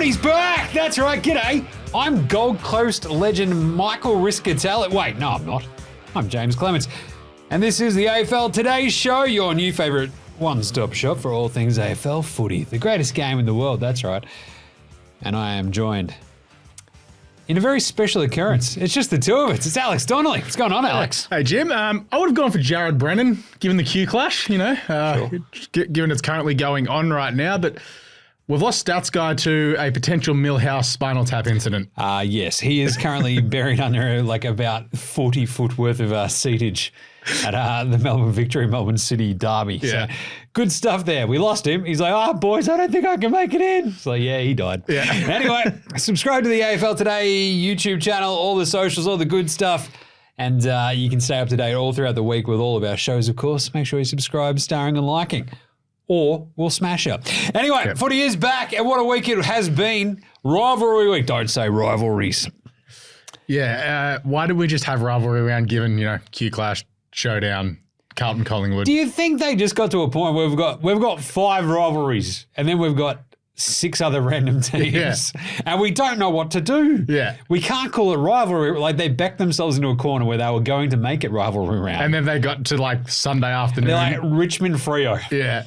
Footy's back! That's right, g'day. I'm Gold Coast legend Michael Riscatelli. Wait, no, I'm not. I'm James Clements. And this is the AFL Today Show, your new favourite one-stop shop for all things AFL footy. The greatest game in the world, that's right. And I am joined in a very special occurrence. It's just the two of us. It's Alex Donnelly. What's going on, Alex? Hey, Jim. I would have gone for Jared Brennan, given the Q clash, Sure. given it's currently going on right now. But we've lost Stats Guy to a potential Millhouse spinal tap incident. Yes, he is currently buried under like about 40 foot worth of seatage at the Melbourne Victory, Melbourne City derby. Yeah. So good stuff there. We lost him. He's like, boys, I don't think I can make it in. It's like, yeah, he died. Yeah. Anyway, subscribe to the AFL Today YouTube channel, all the socials, all the good stuff. And you can stay up to date all throughout the week with all of our shows, of course. Make sure you subscribe, starring and liking. Or we'll smash up. Anyway, Footy is back, and what a week it has been. Rivalry week. Don't say rivalries. Yeah. Why did we just have rivalry round given, Q clash, showdown, Carlton, Collingwood? Do you think they just got to a point where we've got 5 rivalries and then we've got 6 other random teams and we don't know what to do? Yeah. We can't call it rivalry. Like they backed themselves into a corner where they were going to make it rivalry round. And then they got to like Sunday afternoon. They're like Richmond Freo. Yeah.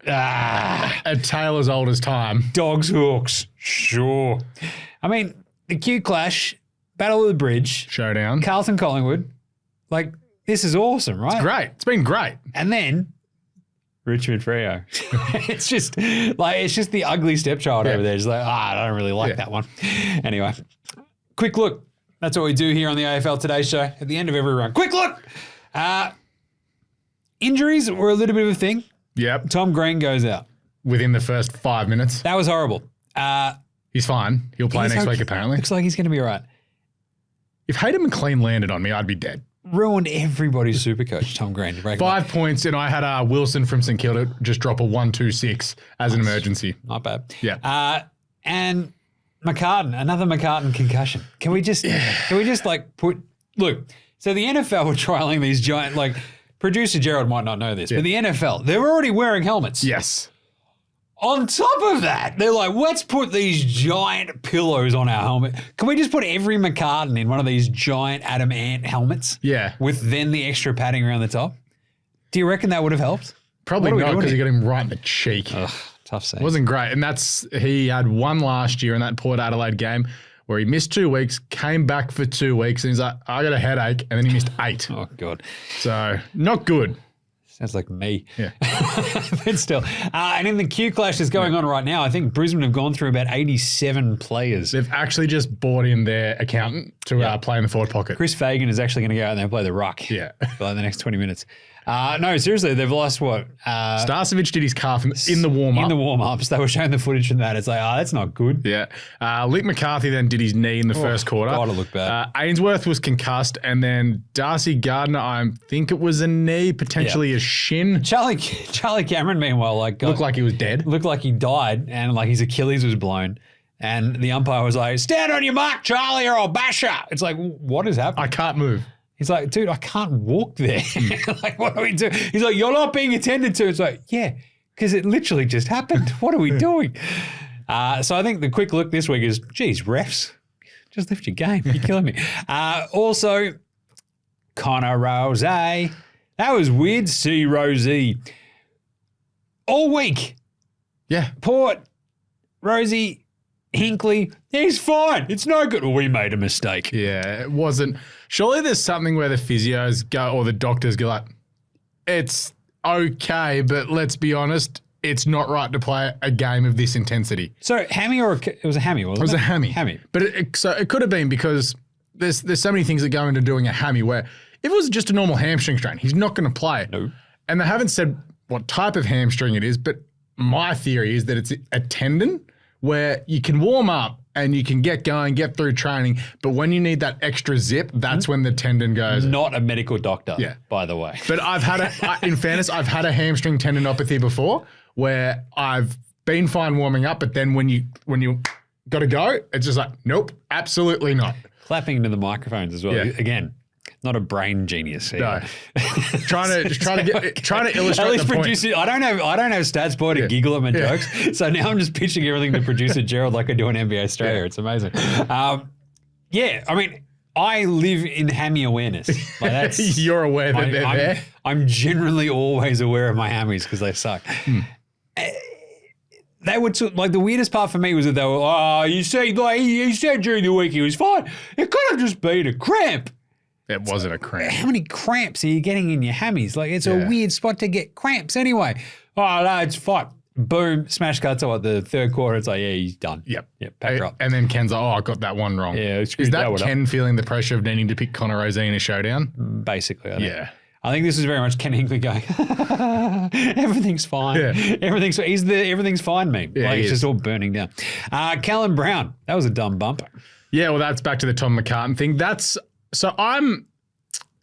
A tale as old as time. Dogs Hawks. Sure. I mean, the Q clash, Battle of the Bridge, Showdown. Carlton, Collingwood. Like, this is awesome, right? Great. It's been great. And then Richmond Freo. it's just the ugly stepchild over there. It's like, I don't really like that one. Anyway, quick look. That's what we do here on the AFL Today Show at the end of every round. Quick look. Injuries were a little bit of a thing. Yep. Tom Green goes out. Within the first 5 minutes. That was horrible. He's fine. He'll play next week, apparently. Looks like he's going to be all right. If Hayden McLean landed on me, I'd be dead. Ruined everybody's super coach, Tom Green. 5 points, and I had Wilson from St Kilda just drop a 1-2-6 as an emergency. Not bad. Yeah. And McCartan, another McCartan concussion. Can we just put – look, so the NFL were trialling these giant – like producer Gerald might not know this, but the NFL, they're already wearing helmets. Yes. On top of that, they're like, let's put these giant pillows on our helmet. Can we just put every McCartan in one of these giant Adam Ant helmets? Yeah. With then the extra padding around the top? Do you reckon that would have helped? Probably not, because he got him right in the cheek. Ugh, tough scene. Wasn't great. And he had one last year in that Port Adelaide game where he missed 2 weeks, came back for 2 weeks, and he's like, I got a headache, and then he missed 8. Oh, God. So, not good. Sounds like me. Yeah. But still. And in the Q clash that's going on right now, I think Brisbane have gone through about 87 players. They've actually just bought in their accountant to play in the forward pocket. Chris Fagan is actually going to go out there and play the ruck for like the next 20 minutes. No, seriously, they've lost what? Starcevic did his calf in the warm-up. In the warm-ups. They were showing the footage from that. It's like, that's not good. Yeah. Lick McCarthy then did his knee in the first quarter. God, it looked bad. Ainsworth was concussed, and then Darcy Gardner, I think it was a knee, potentially a shin. Charlie Cameron, meanwhile, looked like he was dead. Looked like he died, and like his Achilles was blown. And the umpire was like, stand on your mark, Charlie, or I'll bash you. It's like, what is happening? I can't move. He's like, dude, I can't walk there. Like, what do we do? He's like, you're not being attended to. It's like, yeah, because it literally just happened. What are we doing? So I think the quick look this week is, geez, refs, just lift your game. You're killing me. Also, Connor Rozee. That was weird. See Rosie. All week. Yeah. Port, Rosie, Hinkley, he's fine. It's no good. Well, we made a mistake. Yeah, it wasn't. Surely there's something where the physios go or the doctors go like, it's okay, but let's be honest, it's not right to play a game of this intensity. So hammy it was a hammy, wasn't it? It was a hammy. Hammy. But it could have been because there's so many things that go into doing a hammy where if it was just a normal hamstring strain, he's not going to play. No. And they haven't said what type of hamstring it is, but my theory is that it's a tendon where you can warm up and you can get going, get through training, but when you need that extra zip, that's when the tendon goes. Not a medical doctor, by the way. But in fairness, I've had a hamstring tendinopathy before where I've been fine warming up, but then when you got to go, it's just like, nope, absolutely not. Clapping into the microphones as well. Yeah. Again, not a brain genius. No. trying to illustrate At least the point. producer, I don't have stats boy to giggle at my jokes. So now I'm just pitching everything to producer Gerald like I do on NBA Australia. It's amazing. I mean, I live in hammy awareness. Like that's, You're aware that they're there? I'm generally always aware of my hammies because they suck. They would like the weirdest part for me was that they were, you said during the week he was fine. It could have just been a cramp. It wasn't a cramp. How many cramps are you getting in your hammies? Like it's a weird spot to get cramps anyway. Oh no, it's fine. Boom, smash cuts at the third quarter. It's like, yeah, he's done. Yep. Pack her up. And then Ken's like, I got that one wrong. Yeah, is that Ken feeling the pressure of needing to pick Connor Rozee in a showdown? Basically, I think. I think this is very much Ken Hinkley going, everything's fine. Yeah. Everything's fine meme. Yeah, it's just all burning down. Callum Brown, that was a dumb bump. Yeah, well, that's back to the Tom McCartan thing.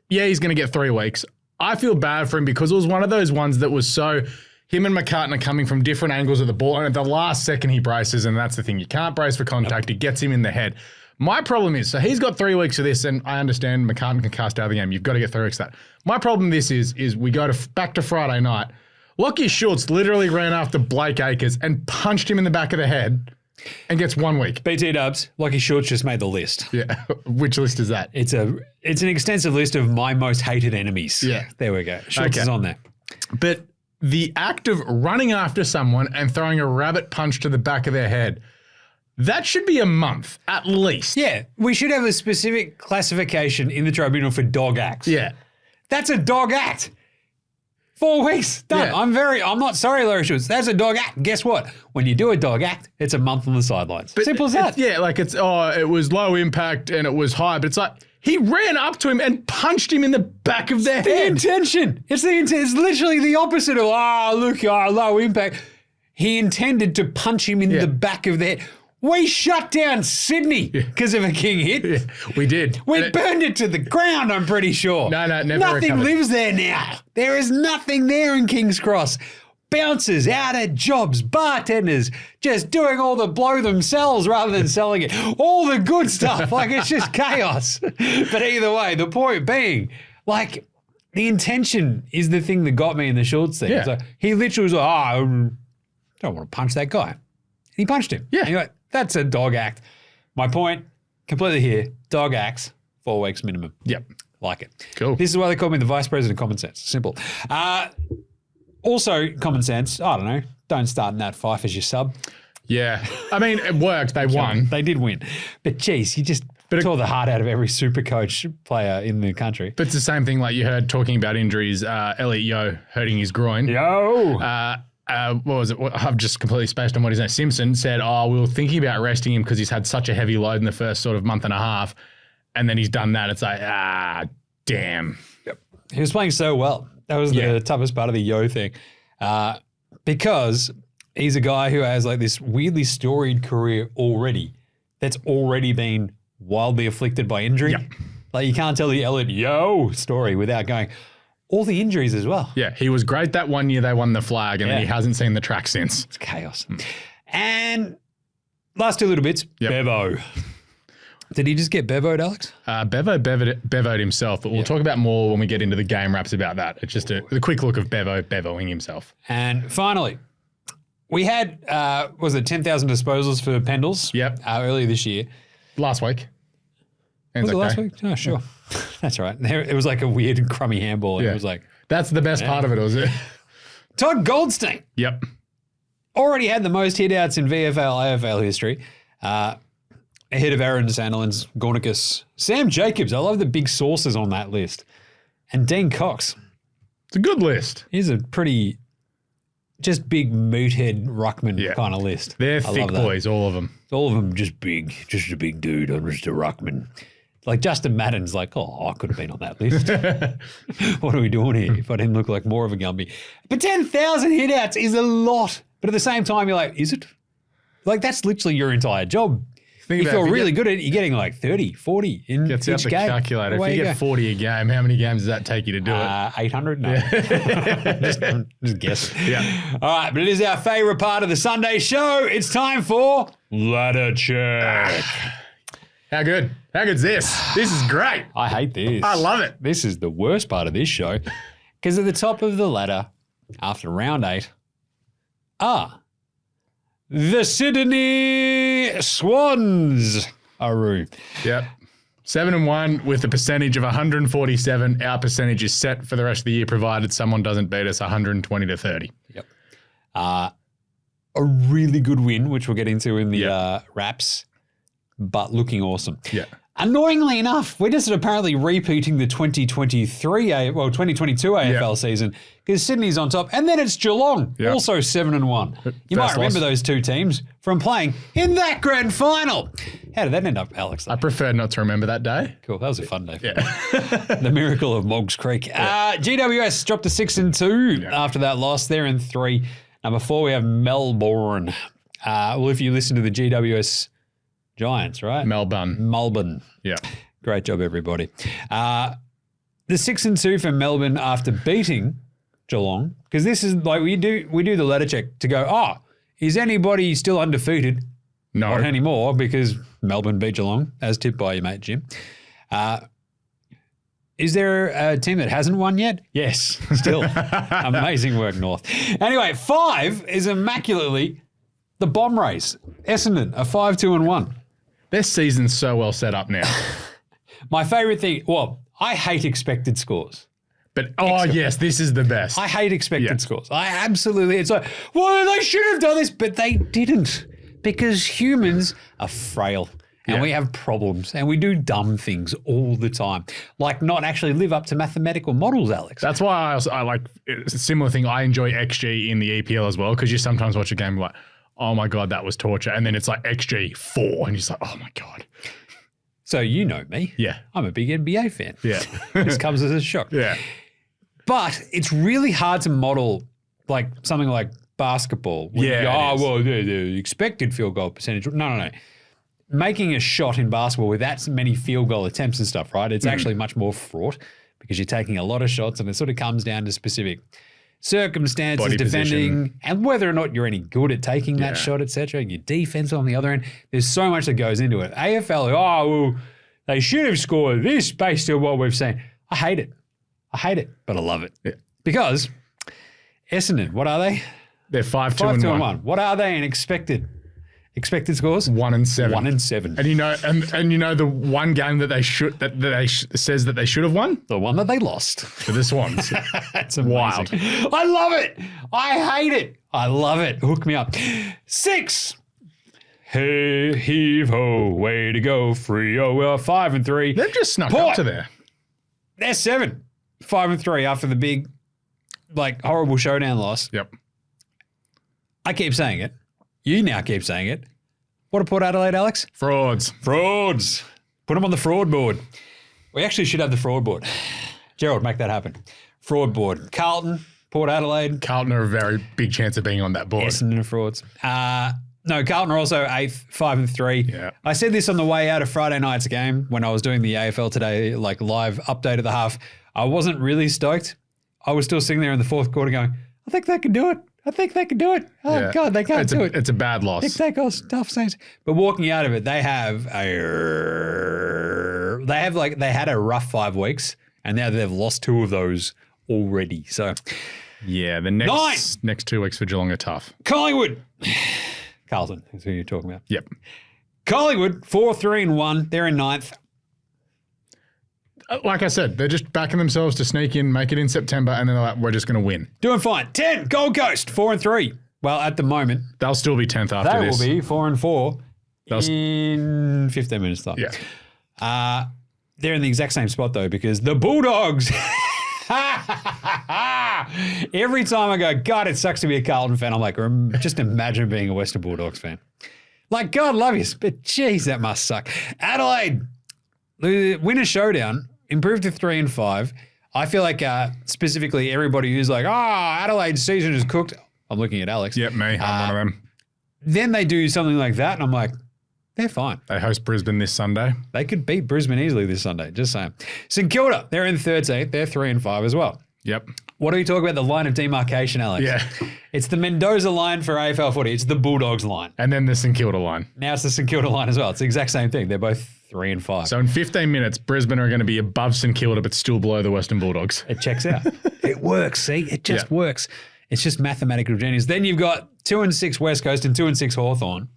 He's going to get 3 weeks. I feel bad for him because it was one of those ones that was so, him and McCartan are coming from different angles of the ball, and at the last second he braces, and that's the thing. You can't brace for contact. It gets him in the head. My problem is, so he's got 3 weeks of this, and I understand McCartan can cast out of the game. You've got to get 3 weeks of that. My problem with this is we go back to Friday night. Lockie Schultz literally ran after Blake Acres and punched him in the back of the head and gets 1 week. BT Dubs, Lockie Schultz just made the list. Yeah. Which list is that? It's an extensive list of my most hated enemies. Yeah. There we go. Schultz is on there. But the act of running after someone and throwing a rabbit punch to the back of their head, that should be a month, at least. Yeah. We should have a specific classification in the tribunal for dog acts. Yeah. That's a dog act. 4 weeks, done. Yeah. I'm not sorry, Larry Schultz. That's a dog act. Guess what? When you do a dog act, it's a month on the sidelines. Simple as that. It was low impact and it was high, but it's like, he ran up to him and punched him in the back of the head. The intention. It's literally the opposite of, low impact. He intended to punch him in the back of the head. We shut down Sydney because of a king hit. Yeah, we did. We burned it to the ground, I'm pretty sure. No, never Nothing recovered. lives there now. There is nothing there in King's Cross. Bouncers out at jobs, bartenders just doing all the blow themselves rather than selling it. All the good stuff. Like, it's just chaos. But either way, the point being, like, the intention is the thing that got me in the Schultz thing. Yeah. So he literally was like, I don't want to punch that guy. And he punched him. Yeah. And you're like, that's a dog act. My point, completely here, dog acts, 4 weeks minimum. Yep. Like it. Cool. This is why they call me the Vice President of Common Sense. Simple. Also, common sense, I don't know, don't start Nat Fyfe as your sub. Yeah. I mean, it worked. They won. They did win. But geez, you just tore the heart out of every SuperCoach player in the country. But it's the same thing like you heard talking about injuries, Elliot Yeo hurting his groin. Yo! What was it? I've just completely spaced on what his name. Simpson said, we were thinking about resting him because he's had such a heavy load in the first sort of month and a half. And then he's done that. It's like, damn. Yep. He was playing so well. That was the toughest part of the Yo thing. Because he's a guy who has like this weirdly storied career already that's already been wildly afflicted by injury. Yep. Like you can't tell the Elliot Yo story without going, all the injuries as well. Yeah, he was great that 1 year they won the flag and then he hasn't seen the track since. It's chaos. And last two little bits, Bevo. Did he just get Bevo'd, Alex? Bevo'd himself, but we'll talk about more when we get into the game wraps about that. It's just a quick look of Bevoing himself. And finally, we had, 10,000 disposals for Pendles earlier this year. Last week. Was it last week? Oh, sure. That's right. It was like a weird crummy handball. And it was like... That's the best part of it, was it? Todd Goldstein. Yep. Already had the most hit-outs in VFL, AFL history. Ahead of Aaron Sandilands, Gornicus, Sam Jacobs. I love the big sources on that list. And Dean Cox. It's a good list. He's a pretty... just big meathead ruckman kind of list. They're thick boys, all of them. All of them just big, just a big dude. I'm just a ruckman. Like Justin Madden's like, I could have been on that list. What are we doing here? If I didn't look like more of a Gumby. But 10,000 hitouts is a lot. But at the same time, you're like, is it? Like that's literally your entire job. If you're really good at it, you're getting like 30, 40 in each game. Gets out the calculator. If you get 40 a game, how many games does that take you to do it? 800? No. just guessing. Yeah. All right, but it is our favourite part of the Sunday show. It's time for Ladder Check. How good? How good's this? This is great. I hate this. I love it. This is the worst part of this show because at the top of the ladder after round 8 are the Sydney Swans. Aru. Yep. 7-1 with a percentage of 147. Our percentage is set for the rest of the year, provided someone doesn't beat us 120-30. Yep. A really good win, which we'll get into in the wraps, but looking awesome. Yeah. Annoyingly enough, we're just apparently repeating the 2022 AFL season because Sydney's on top, and then it's Geelong, also 7-1. You might remember those two teams from playing in that grand final. How did that end up, Alex? I prefer not to remember that day. Cool, that was a fun day. The miracle of Moggs Creek. GWS dropped to 6-2 after that loss. They're in 3. Number 4, we have Melbourne. Well, if you listen to the GWS Giants, right? Melbourne. Yeah. Great job, everybody. The 6-2 for Melbourne after beating Geelong, because this is like we do the ladder check to go, is anybody still undefeated? No. Not anymore, because Melbourne beat Geelong, as tipped by your mate Jim. Is there a team that hasn't won yet? Yes, still. Amazing work, North. Anyway, 5 is immaculately the Bomb Race. Essendon, a 5-2-1. Their season's so well set up now. My favourite thing, I hate expected scores. But, yes, this is the best. I hate expected scores. It's like, they should have done this, but they didn't because humans are frail and we have problems and we do dumb things all the time, like not actually live up to mathematical models, Alex. That's why I like it's a similar thing. I enjoy XG in the EPL as well because you sometimes watch a game like, oh my God, that was torture. And then it's like XG 4 and you're just like, oh my God. So you know me. Yeah. I'm a big NBA fan. Yeah. This comes as a shock. Yeah. But it's really hard to model like something like basketball. The expected field goal percentage. No. Making a shot in basketball with that many field goal attempts and stuff, right? It's actually much more fraught because you're taking a lot of shots and it sort of comes down to specific circumstances, body defending, position. and whether or not you're any good at taking that shot, etc. And your defense on the other end. There's so much that goes into it. AFL, they should have scored this based on what we've seen. I hate it, but I love it. Yeah. Because Essendon, what are they? They're 5-2-1. What are they in expected scores? 1-7. 1-7. And you know the one game that they says that they should have won? The one that they lost. To the Swans. That's amazing. Wild. I love it. I hate it. I love it. Hook me up. 6. Hey, heave ho, way to go, Freo. Well, 5-3. They've just snuck up to there. They're 7. 5-3 after the big, horrible showdown loss. Yep. I keep saying it. You now keep saying it. What a Port Adelaide, Alex? Frauds. Put them on the fraud board. We actually should have the fraud board. Gerald, make that happen. Fraud board. Carlton, Port Adelaide. Carlton are a very big chance of being on that board. Essendon are frauds. No, Carlton are also 8th, 5-3. Yeah. I said this on the way out of Friday night's game when I was doing the AFL Today, live update of the half. I wasn't really stoked. I was still sitting there in the fourth quarter going, I think they can do it. Oh, God, they can't do it. It's a bad loss. Big Daicos, tough Saints. But walking out of it, they had a rough 5 weeks, and now they've lost 2 of those already. So, yeah, the next 2 weeks for Geelong are tough. Collingwood. Carlton is who you're talking about. Yep. Collingwood, 4-3-1. They're in 9th. Like I said, they're just backing themselves to sneak in, make it in September, and then they're like, we're just going to win. Doing fine. 10, Gold Coast, 4-3. Well, at the moment. They'll still be 10th after this. They will be 4-4 in 15 minutes time. Yeah. They're in the exact same spot, though, because the Bulldogs. Every time I go, God, it sucks to be a Carlton fan, I'm like, just imagine being a Western Bulldogs fan. God love you, but geez, that must suck. Adelaide, the winner showdown, improved to 3-5. I feel like specifically everybody who's like, Adelaide's season is cooked. I'm looking at Alex. Yep, me. I'm one of them. Then they do something like that, and I'm like, they're fine. They host Brisbane this Sunday. They could beat Brisbane easily this Sunday, just saying. St Kilda, they're in 13th. They're 3-5 as well. Yep. What do we talk about the line of demarcation, Alex? Yeah. It's the Mendoza line for AFL footy. It's the Bulldogs line. And then the St Kilda line. Now it's the St Kilda line as well. It's the exact same thing. They're both 3 and 5. So in 15 minutes, Brisbane are going to be above St Kilda but still below the Western Bulldogs. It checks out. It works, see? It just works. It's just mathematical genius. Then you've got 2 and 6 West Coast and 2 and 6 Hawthorn.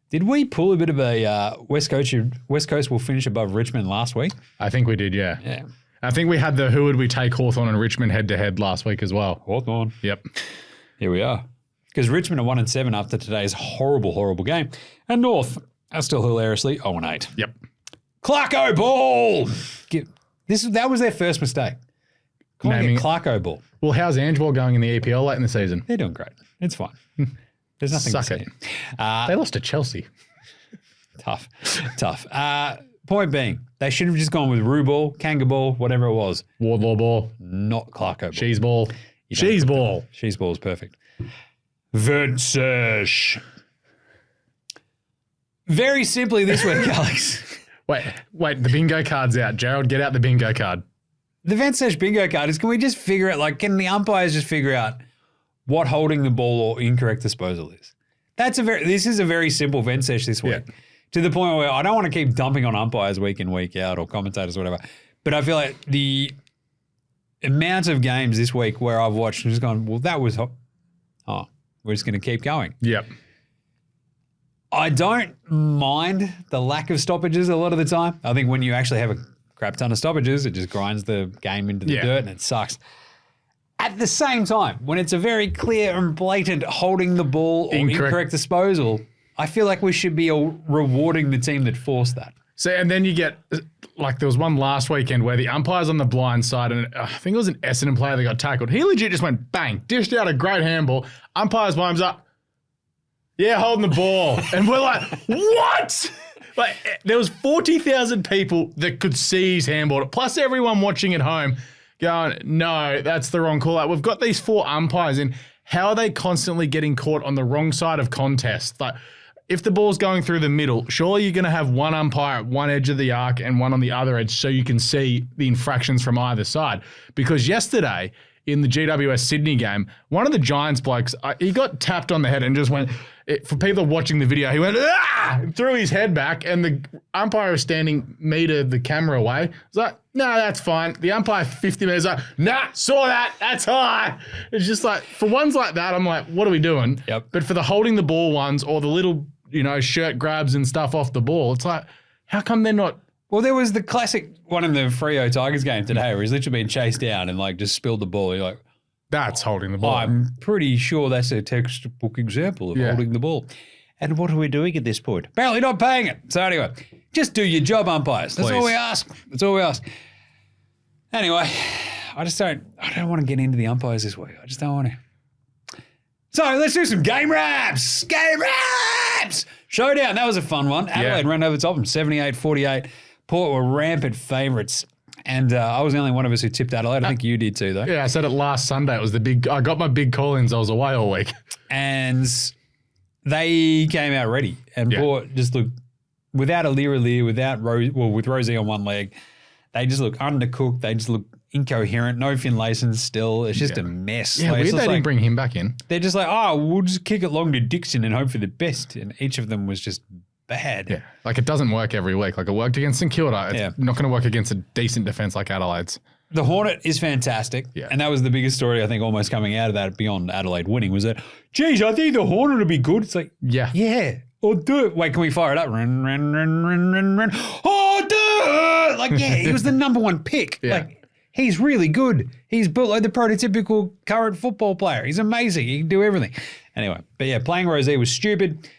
Did we pull a bit of a West Coast will finish above Richmond last week? I think we did, yeah. Yeah. I think we had the who would we take Hawthorn and Richmond head-to-head last week as well. Hawthorn. Yep. Here we are. Because Richmond are 1 and 7 after today's horrible game. And North are still hilariously 0 and 8. Yep. Clarko ball! That was their first mistake. Calling it Clarko ball. Well, how's Angewell going in the EPL late in the season? They're doing great. It's fine. There's nothing to say. They lost to Chelsea. Tough. Point being, they should have just gone with Roo ball, Kanga ball, whatever it was. Wardlaw ball. Not Clarko ball. Cheese ball. Cheese ball. Cheese ball is perfect. Sesh. Very simply this week, Alex. Wait, the bingo card's out. Gerald, get out the bingo card. The Sesh bingo card is, can we just figure out, can the umpires just figure out what holding the ball or incorrect disposal is? This is a very simple Sesh this week. Yeah. To the point where I don't want to keep dumping on umpires week in, week out, or commentators or whatever. But I feel like the amount of games this week where I've watched and just gone, well, that was, we're just going to keep going. Yep. I don't mind the lack of stoppages a lot of the time. I think when you actually have a crap ton of stoppages, it just grinds the game into the dirt and it sucks. At the same time, when it's a very clear and blatant holding the ball or incorrect disposal, I feel like we should be rewarding the team that forced that. So, and then you get, there was one last weekend where the umpire's on the blind side, and I think it was an Essendon player that got tackled. He legit just went bang, dished out a great handball. Umpire's arms up. Yeah, holding the ball. And we're like, what? There was 40,000 people that could see his handball, plus everyone watching at home going, no, that's the wrong call out. We've got these 4 umpires in. How are they constantly getting caught on the wrong side of contest? If the ball's going through the middle, surely you're going to have one umpire at one edge of the arc and one on the other edge so you can see the infractions from either side. Because yesterday in the GWS Sydney game, one of the Giants blokes, he got tapped on the head and just went, for people watching the video, he went, and threw his head back, and the umpire was standing the camera away. It's like, no, that's fine. The umpire 50 minutes like, nah, saw that, that's high. It's just like, for ones like that, I'm like, what are we doing? Yep. But for the holding the ball ones or the little, shirt grabs and stuff off the ball, it's like, how come they're not? Well, there was the classic one in the Freo Tigers game today where he's literally been chased down and just spilled the ball. You're like, that's holding the ball. I'm pretty sure that's a textbook example of holding the ball. And what are we doing at this point? Apparently not paying it. So anyway, just do your job, umpires. That's all we ask. That's all we ask. Anyway, I don't want to get into the umpires this week. I just don't want to. So let's do some game wraps. Game wraps! Showdown. That was a fun one. Adelaide ran over the top of them, 78-48. Port were rampant favourites. And I was the only one of us who tipped Adelaide. I think you did too, though. Yeah, I said it last Sunday. It was I got my big call-ins. I was away all week. And they came out ready. And Port just looked, without Aliir, with Rosie on one leg, they just look undercooked. They just look incoherent. No Finlayson still. It's just a mess. Yeah, weird they didn't bring him back in. They're just like, we'll just kick it long to Dixon and hope for the best. And each of them was just bad. Yeah, it doesn't work every week. It worked against St Kilda. It's not going to work against a decent defence like Adelaide's. The Hornet is fantastic. Yeah. And that was the biggest story, I think, almost coming out of that beyond Adelaide winning was that, geez, I think the Hornet will be good. It's like, yeah. Or do it. Wait, can we fire it up? Run. Oh, do it! He was the number 1 pick. Yeah. He's really good. He's built like the prototypical current football player. He's amazing. He can do everything. Anyway, but playing Rosé was stupid.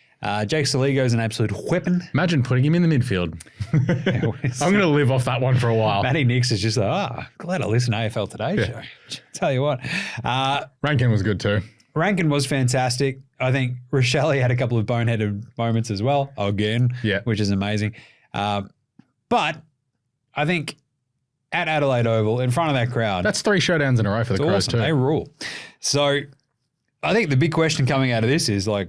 Jake Saligo's an absolute weapon. Imagine putting him in the midfield. I'm going to live off that one for a while. Matty Nix is just like, glad I listened to AFL Today Show. Tell you what. Rankin was good too. Rankin was fantastic. I think Rochelle had a couple of boneheaded moments as well, again, which is amazing. But I think at Adelaide Oval, in front of that crowd. That's 3 showdowns in a row for the Crows too. They rule. So I think the big question coming out of this is are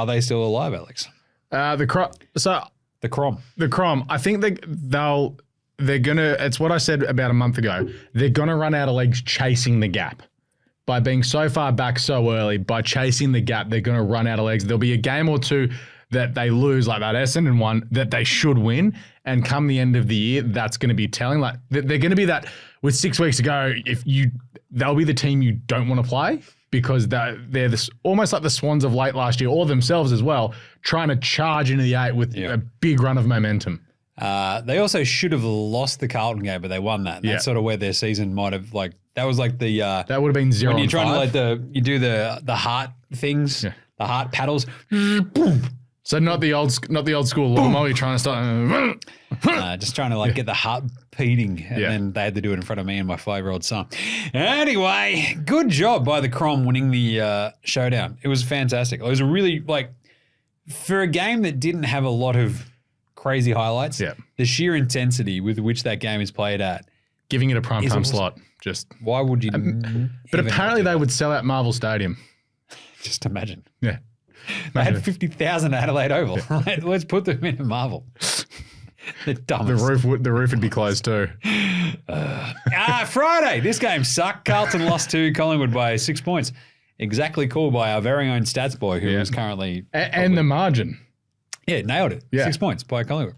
they still alive, Alex? The Crom. The Crom. I think they'll they're going to, it's what I said about a month ago, they're going to run out of legs chasing the gap. By being so far back so early, by chasing the gap, they're going to run out of legs. There'll be a game or two that they lose, like that Essendon one, that they should win. And come the end of the year, that's going to be telling. Like they're going to be that with 6 weeks to go. They'll be the team you don't want to play because they're this almost like the Swans of late last year, or themselves as well, trying to charge into the 8 with a big run of momentum. They also should have lost the Carlton game, but they won that. And that's sort of where their season might have that was like the that would have been 0 when you're and trying 5. to you do the heart things, the heart paddles. So not the old school lawnmower. You're trying to start just trying to get the heart beating, and then they had to do it in front of me and my 5-year-old son. Anyway, good job by the Crom winning the showdown. It was fantastic. It was a really for a game that didn't have a lot of crazy highlights. Yeah. The sheer intensity with which that game is played at, giving it a primetime slot. Just why would you? But apparently they would sell out Marvel Stadium. Just imagine. Yeah. They had 50,000 at Adelaide Oval. Yeah. Let's put them in a Marvel. The dumbest. The roof would be closed too. Friday. This game sucked. Carlton lost to Collingwood by 6 points. Exactly called by our very own stats boy who is currently... And the margin. Yeah, nailed it. Yeah. 6 points by Collingwood.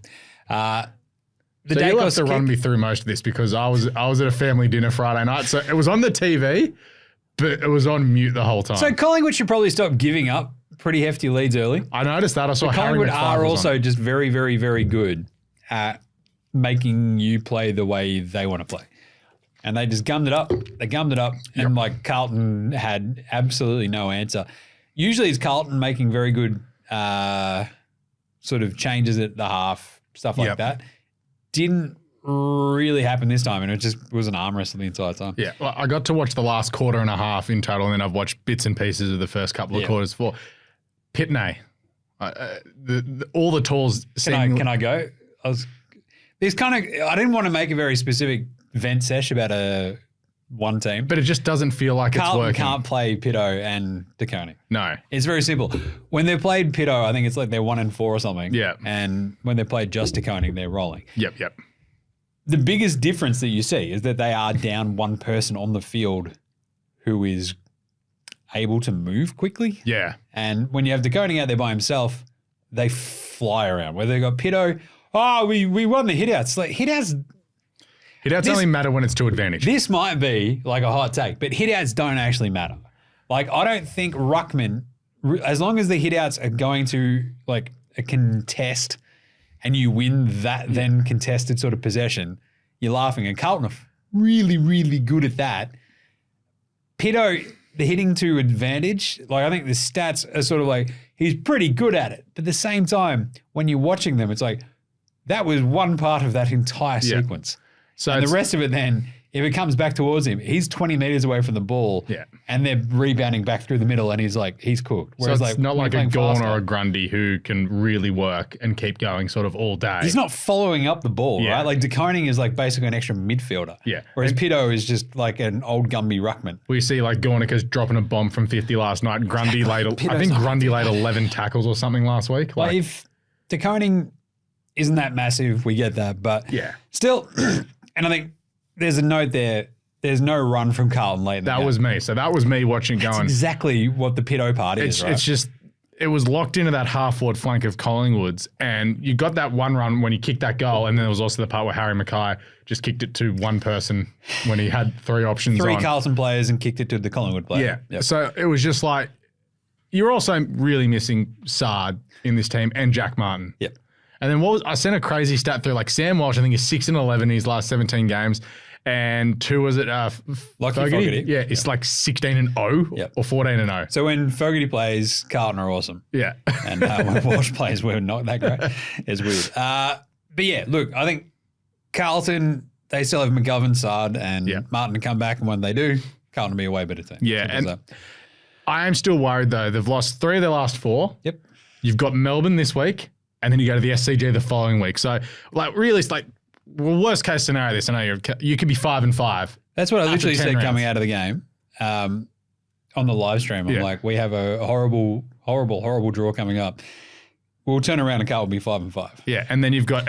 So you'll have to run me through most of this because I was at a family dinner Friday night. So it was on the TV, but it was on mute the whole time. So Collingwood should probably stop giving up pretty hefty leads early. I noticed that. I saw Collingwood are also just very, very, very good at making you play the way they want to play. And they just gummed it up. They gummed it up. And Carlton had absolutely no answer. Usually it's Carlton making very good sort of changes at the half, stuff like that. Didn't really happen this time, and it just was an arm wrestle the entire time. Yeah, well, I got to watch the last quarter and a half in total, and then I've watched bits and pieces of the first couple of quarters for Pitney. All the tools. Can I go? I didn't want to make a very specific vent sesh about one team, but it just doesn't feel like Carlton it's working. Can't play Pitto and Daicos. No, it's very simple. When they played Pitto, I think it's like they're 1-4 or something. Yeah, and when they played just Daicos, they're rolling. Yep. The biggest difference that you see is that they are down one person on the field who is able to move quickly. Yeah. And when you have Daicos out there by himself, they fly around. Where they got Pitto, we won the hitouts. Like hitouts only matter when it's to advantage. This might be like a hot take, but hitouts don't actually matter. Like I don't think ruckman, as long as the hitouts are going to like a contest and you win that then contested sort of possession, you're laughing. And Carlton are really, really good at that. Pitto, the hitting to advantage, like I think the stats are sort of like he's pretty good at it. But at the same time, when you're watching them, it's like that was one part of that entire sequence. So and the rest of it then, if it comes back towards him, he's 20 meters away from the ball and they're rebounding back through the middle and he's cooked. Whereas so it's not like a Gawn or a Grundy who can really work and keep going sort of all day. He's not following up the ball, right? Like Daicos is like basically an extra midfielder. Yeah. Whereas Pitto is just like an old Gumby ruckman. We see like Gornica's dropping a bomb from 50 last night. Grundy laid 11 tackles or something last week. Like if Daicos isn't that massive, we get that. But still, and I think there's a note there. There's no run from Carlton late in the game. That was me. So that was me watching going. That's exactly what the Pitto part is, right? It's just, it was locked into that half-forward flank of Collingwood's and you got that one run when he kicked that goal and then there was also the part where Harry Mackay just kicked it to one person when he had three options Three Carlton players and kicked it to the Collingwood player. Yeah. Yep. So it was just like, you're also really missing Sard in this team and Jack Martin. Yep. And then I sent a crazy stat through, like Sam Walsh, I think is 6-11 in his last 17 games. And 2 was it Fogarty? Yeah, it's like 16-0 or 14-0. So when Fogarty plays, Carlton are awesome. Yeah. And when Walsh plays, we're not that great. It's weird. But yeah, look, I think Carlton, they still have McGovern, Sard, and Martin to come back. And when they do, Carlton will be a way better team. Yeah. And I am still worried, though. They've lost 3 of their last 4. Yep. You've got Melbourne this week, and then you go to the SCG the following week. So, like, really, it's like, well, worst case scenario, this, I know you could be 5-5. That's what I literally said rounds. Coming out of the game on the live stream. I'm like, we have a horrible, horrible, horrible draw coming up. we'll turn around and Carlton will be 5-5. Yeah, and then you've got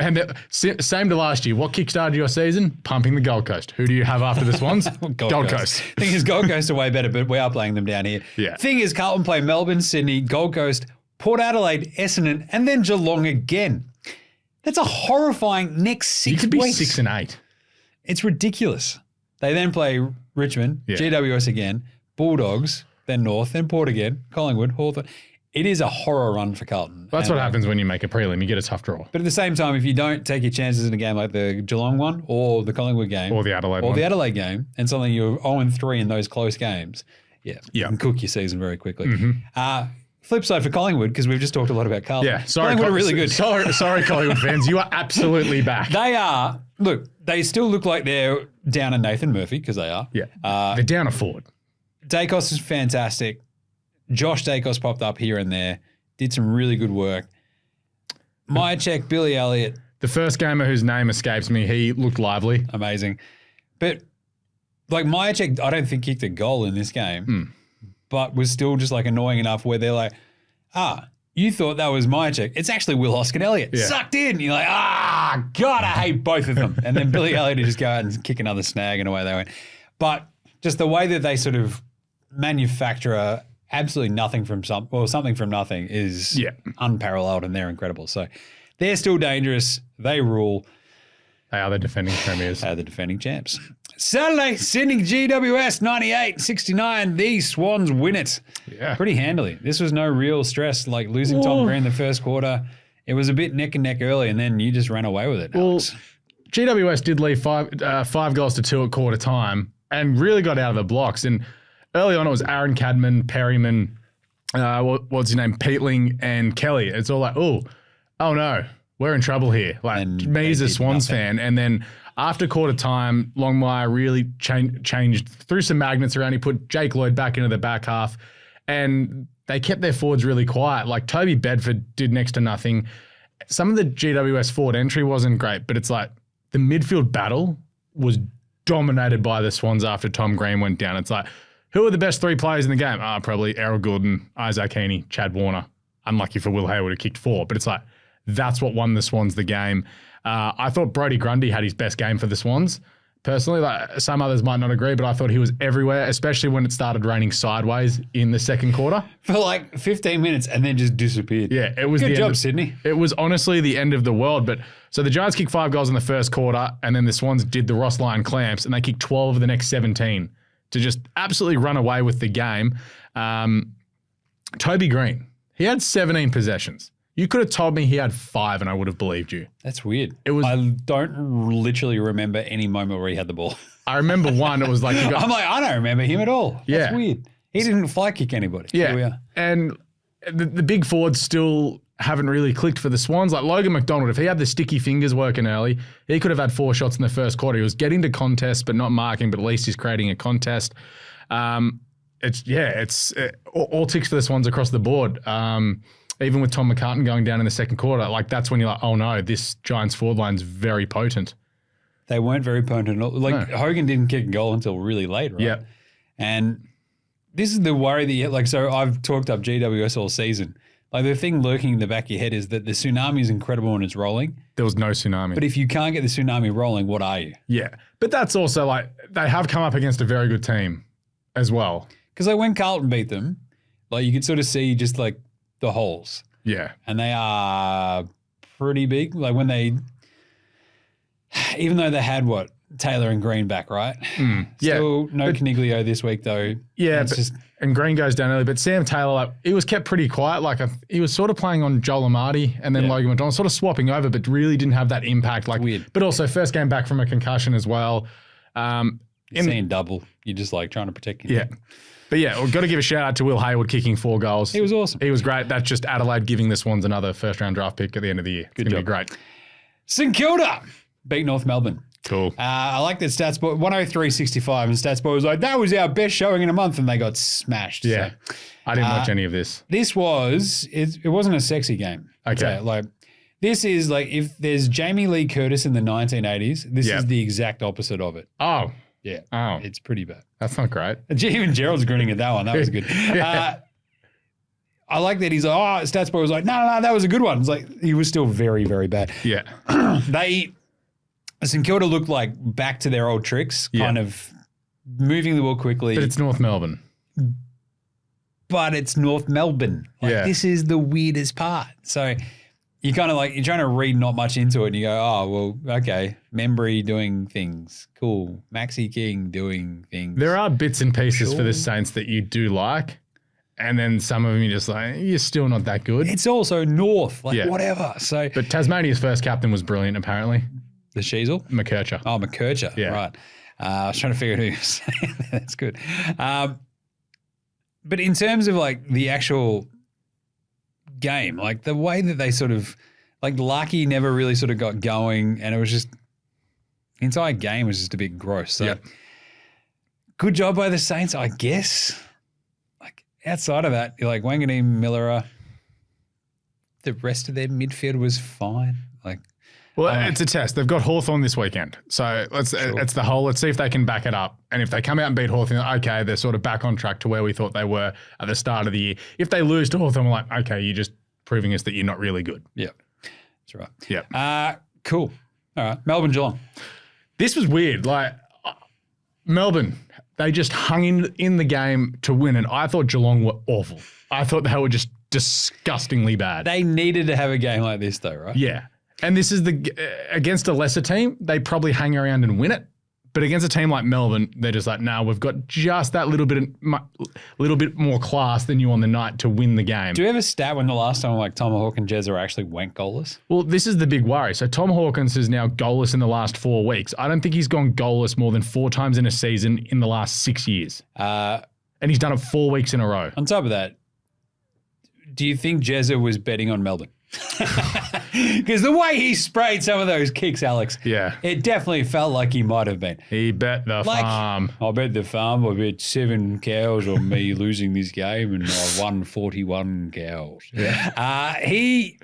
same to last year. What kickstarted your season? Pumping the Gold Coast. Who do you have after the Swans? Gold Coast. Thing is, Gold Coast are way better, but we are playing them down here. Yeah. Thing is, Carlton play Melbourne, Sydney, Gold Coast, Port Adelaide, Essendon, and then Geelong again. That's a horrifying next 6 weeks. You could be 6 and 8. It's ridiculous. They then play Richmond, GWS again, Bulldogs, then North, then Port again, Collingwood, Hawthorn. It is a horror run for Carlton. That's what happens when you make a prelim. You get a tough draw. But at the same time, if you don't take your chances in a game like the Geelong one or the Collingwood game. Or the Adelaide game, and suddenly you're 0-3 in those close games, you can cook your season very quickly. Flip side for Collingwood, because we've just talked a lot about Carlton. Yeah, sorry, Collingwood are really good. Sorry, Collingwood fans. You are absolutely back. They are. Look, they still look like they're down a Nathan Murphy, because they are. Yeah, they're down a Ford. Daicos is fantastic. Josh Daicos popped up here and there. Did some really good work. Myercheck, Billy Elliott. The first gamer whose name escapes me, he looked lively. Amazing. But, like, Myercheck, I don't think kicked a goal in this game, but was still just, like, annoying enough where they're like, you thought that was Myercheck. It's actually Will Hoskin-Elliott. Yeah. Sucked in. And you're like, God, I hate both of them. And then Billy Elliott would just go out and kick another snag and away they went. But just the way that they sort of manufacture absolutely nothing from something from nothing is unparalleled, and they're incredible. So they're still dangerous. They rule. They are the defending premiers. They are the defending champs. Saturday, Sydney GWS 98-69. The Swans win it. Yeah. Pretty handily. This was no real stress, like losing Tom Green the first quarter. It was a bit neck and neck early, and then you just ran away with it, Alex. GWS did leave 5 goals to 2 at quarter time and really got out of the blocks. And early on, it was Aaron Cadman, Perryman, what's his name, Peatling, and Kelly. It's all like, oh no, we're in trouble here. Like, me as a Swans fan. And then after quarter time, Longmire really changed, threw some magnets around. He put Jake Lloyd back into the back half, and they kept their forwards really quiet. Like, Toby Bedford did next to nothing. Some of the GWS forward entry wasn't great, but it's like the midfield battle was dominated by the Swans after Tom Green went down. It's like, who are the best 3 players in the game? Probably Errol Goulden, Isaac Heaney, Chad Warner. Unlucky for Will Hayward, who kicked 4. But it's like, that's what won the Swans the game. I thought Brodie Grundy had his best game for the Swans. Personally, like, some others might not agree, but I thought he was everywhere, especially when it started raining sideways in the second quarter. For like 15 minutes and then just disappeared. Yeah, it was good job, Sydney. It was honestly the end of the world. But so the Giants kicked 5 goals in the first quarter, and then the Swans did the Ross Lyon clamps, and they kicked 12 of the next 17 to just absolutely run away with the game. Toby Green, he had 17 possessions. You could have told me he had 5 and I would have believed you. That's weird. I don't literally remember any moment where he had the ball. I remember one. It was like, I don't remember him at all. That's weird. He didn't fly kick anybody. Yeah. Here we are. And the big forwards still haven't really clicked for the Swans. Like Logan McDonald, if he had the sticky fingers working early, he could have had 4 shots in the first quarter. He was getting to contests but not marking, but at least he's creating a contest. It's all ticks for the Swans across the board. Even with Tom McCartan going down in the second quarter, like that's when you're like, oh no, this Giants forward line's very potent. They weren't very potent. Like Hogan didn't kick a goal until really late, right? Yeah. And this is the worry that so I've talked up GWS all season. Like the thing lurking in the back of your head is that the tsunami is incredible when it's rolling. There was no tsunami. But if you can't get the tsunami rolling, what are you? Yeah. But that's also like, they have come up against a very good team as well. Because like when Carlton beat them, like you could sort of see just like the holes. Yeah. And they are pretty big. Like when even though they had Taylor and Green back, right? Still no Caniglio this week though. Yeah. And Green goes down early. But Sam Taylor, like, he was kept pretty quiet. Like he was sort of playing on Joel Amati and then Logan McDonald, sort of swapping over, but really didn't have that impact. Like, weird. But also first game back from a concussion as well. Seeing double, you're just like trying to protect him. Yeah. But yeah, we've got to give a shout out to Will Hayward kicking 4 goals. He was awesome. He was great. That's just Adelaide giving the Swans another first round draft pick at the end of the year. Good job. Be great. St Kilda beat North Melbourne. Cool. I like that StatsBoy 103.65, and StatsBoy was like, that was our best showing in a month, and they got smashed. Yeah. So, I didn't watch any of this. It wasn't a sexy game. Okay. So, like, this is like, if there's Jamie Lee Curtis in the 1980s, this is the exact opposite of it. Oh. Yeah. Oh. It's pretty bad. That's not great. Even Gerald's grinning at that one. That was good. I like that he's like, oh, stats boy was like, no, that was a good one. It's like, he was still very, very bad. Yeah. St Kilda looked like back to their old tricks, kind of moving the ball quickly. But it's North Melbourne. But it's North Melbourne. Like, this is the weirdest part. So you kind of like, you're trying to read not much into it and you go, oh, well, okay. Membry doing things. Cool. Maxi King doing things. There are bits and pieces for the Saints that you do like. And then some of them you're just like, you're still not that good. It's also North, whatever. So, but Tasmania's first captain was brilliant, apparently. The Sheasel? McKercher. Oh, McKercher. Yeah. Right. I was trying to figure out who you were saying. That's good. But in terms of like the actual game, like the way that they sort of, like Lucky never really sort of got going and it was just, the entire game was just a bit gross. So good job by the Saints, I guess. Like outside of that, you're like Wanganeen, Miller, the rest of their midfield was fine. Like, well, it's a test. They've got Hawthorn this weekend. So it's the whole, let's see if they can back it up. And if they come out and beat Hawthorn, okay, they're sort of back on track to where we thought they were at the start of the year. If they lose to Hawthorn, we're like, okay, you're just proving us that you're not really good. Yeah, that's right. Yeah. Cool. All right. Melbourne, Geelong. This was weird. Like, Melbourne, they just hung in the game to win. And I thought Geelong were awful. I thought they were just disgustingly bad. They needed to have a game like this though, right? Yeah. And this is against a lesser team, they probably hang around and win it. But against a team like Melbourne, they're just like, no, we've got just that little bit more class than you on the night to win the game. Do you ever stat when the last time like Tom Hawkins and Jezza actually went goalless? Well, this is the big worry. So Tom Hawkins is now goalless in the last 4 weeks. I don't think he's gone goalless more than 4 times in a season in the last 6 years. And he's done it 4 weeks in a row. On top of that, do you think Jezza was betting on Melbourne? Because the way he sprayed some of those kicks, Alex, it definitely felt like he might have been. He bet the farm. I bet the farm. I bet 7 cows on me losing this game, and I won 41 cows. Yeah. He,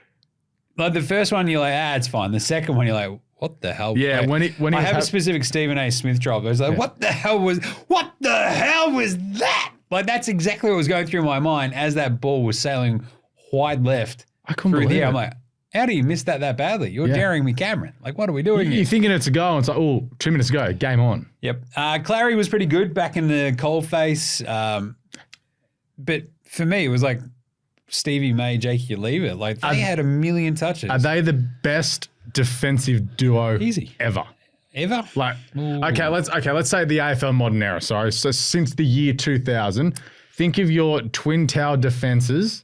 like the first one, you're like, it's fine. The second one, you're like, what the hell? Yeah, like, when he I have a specific Stephen A. Smith drop. I was like, what the hell was that? Like that's exactly what was going through my mind as that ball was sailing wide left. I couldn't believe it. I'm like, how do you miss that badly? You're daring me, Cameron. Like, what are we doing here? You're thinking it's a goal, and it's like, oh, 2 minutes to go, game on. Yep. Clary was pretty good back in the cold face. But for me, it was like Stevie May, Jakey Lever. Like, they had a million touches. Are they the best defensive duo ever? Ever? Like, okay, let's say the AFL modern era, sorry. So since the year 2000, think of your twin tower defenses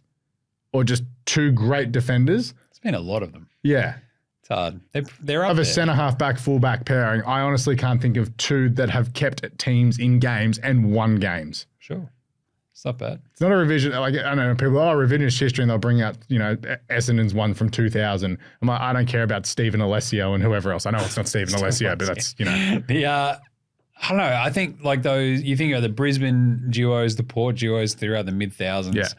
or just 2 great defenders. It's been a lot of them. Yeah. It's hard. They're up of there. A centre-half back, full-back pairing, I honestly can't think of 2 that have kept teams in games and won games. Sure. It's not bad. It's not a revision. Like, I know people, revisionist history, and they'll bring out, Essendon's one from 2000. I'm like, I don't care about Stephen Alessio and whoever else. I know it's not Stephen Alessio, but that's, I don't know. I think like those, you think of the Brisbane duos, the Port duos throughout the mid-thousands. Yeah.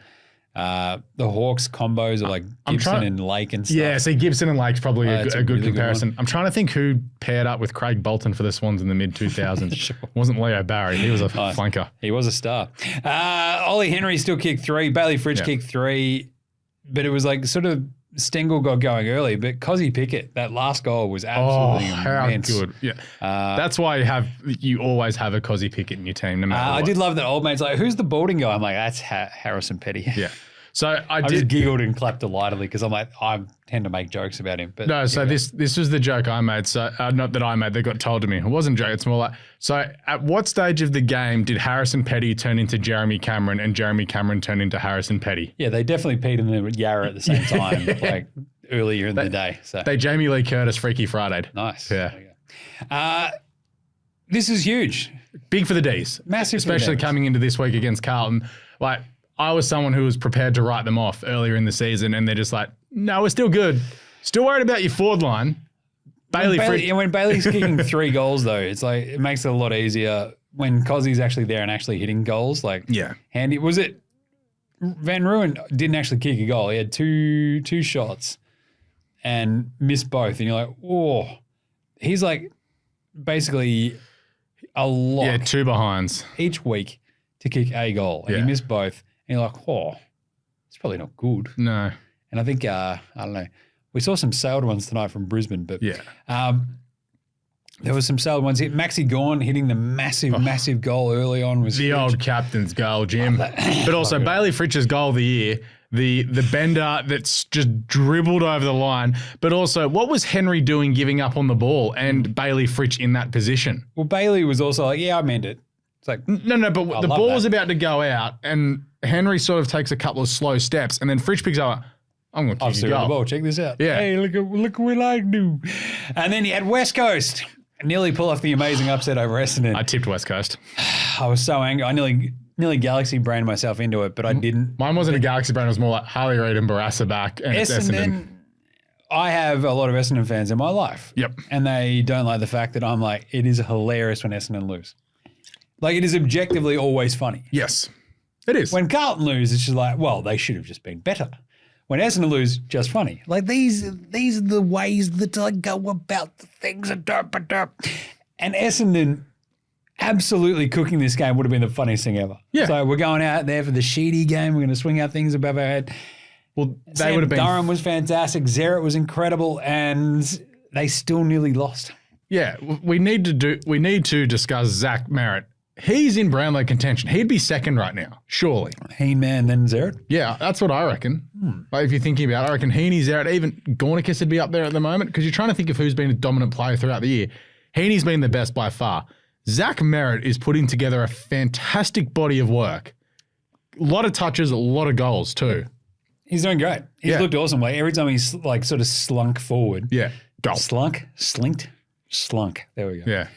The Hawks combos are like Gibson and Lake and stuff. Yeah, see, Gibson and Lake's probably a good really comparison. I'm trying to think who paired up with Craig Bolton for the Swans in the mid-2000s. Sure. It wasn't Leo Barry. He was a flanker. He was a star. Ollie Henry still kicked 3. Bailey Fritsch kicked 3. But it was like sort of Stengel got going early. But Cozzy Pickett, that last goal was absolutely immense. How good. Yeah. That's why you always have a Cozzy Pickett in your team, no matter what. I did love that old mate's like, who's the balding guy? I'm like, that's Harrison Petty. Yeah. So I just giggled and clapped delightedly because I'm like, I tend to make jokes about him. But no, so this was the joke I made. So not that I made, that got told to me. It wasn't a joke. It's more like, so at what stage of the game did Harrison Petty turn into Jeremy Cameron and Jeremy Cameron turn into Harrison Petty? Yeah, they definitely peed in the Yarra at the same time, like earlier in the day. So they Jamie Lee Curtis Freaky Friday. Nice. Yeah. This is huge. Big for the D's. Massive. Especially coming into this week against Carlton. Like, I was someone who was prepared to write them off earlier in the season, and they're just like, no, we're still good. Still worried about your forward line. When Bailey's kicking 3 goals, though, it's like it makes it a lot easier when Cozzy's actually there and actually hitting goals. Like, handy. Was it Van Ruin didn't actually kick a goal? He had two shots and missed both, and you're like, oh, he's like basically a lot. Yeah, 2 behinds each week to kick a goal, and he missed both. And you're like, oh, it's probably not good. No. And I think, I don't know, we saw some sailed ones tonight from Brisbane, but there was some sailed ones. Maxi Gawn hitting the massive goal early on was the huge. old captain's goal, Jim. But also Bailey Fritsch's goal of the year, the bender that's just dribbled over the line. But also, what was Henry doing giving up on the ball and Bailey Fritsch in that position? Well, Bailey was also like, yeah, I meant it. It's like, no, but the ball's about to go out and Henry sort of takes a couple of slow steps and then Fritsch picks up, I'm going to kick a goal. The ball. Check this out. Yeah. Hey, look what I do. And then you had West Coast nearly pull off the amazing upset over Essendon. I tipped West Coast. I was so angry. I nearly galaxy brained myself into it, but I didn't. Mine wasn't a galaxy brain. It was more like Harley Reid and Barassa back. And Essendon. I have a lot of Essendon fans in my life. Yep. And they don't like the fact that I'm like, it is hilarious when Essendon lose. Like, it is objectively always funny. Yes, it is. When Carlton lose, it's just like, well, they should have just been better. When Essendon lose, just funny. Like, these are the ways that I go about the things. And Essendon absolutely cooking this game would have been the funniest thing ever. Yeah. So we're going out there for the Sheedy game. We're going to swing our things above our head. Well, they Sam would have been. Durham was fantastic. Zerrett was incredible, and they still nearly lost. Yeah, we need to discuss Zach Merritt. He's in Brownlow contention. He'd be second right now, surely. Heenman, then Zerrett. Yeah, that's what I reckon. Like, if you're thinking about it, I reckon Heaney, Zerrett, even Gornicus would be up there at the moment because you're trying to think of who's been a dominant player throughout the year. Heaney's been the best by far. Zach Merritt is putting together a fantastic body of work. A lot of touches, a lot of goals too. He's doing great. He's looked awesome. Like, every time he's like sort of slunk forward. Yeah. Goal. Slunk. There we go. Yeah.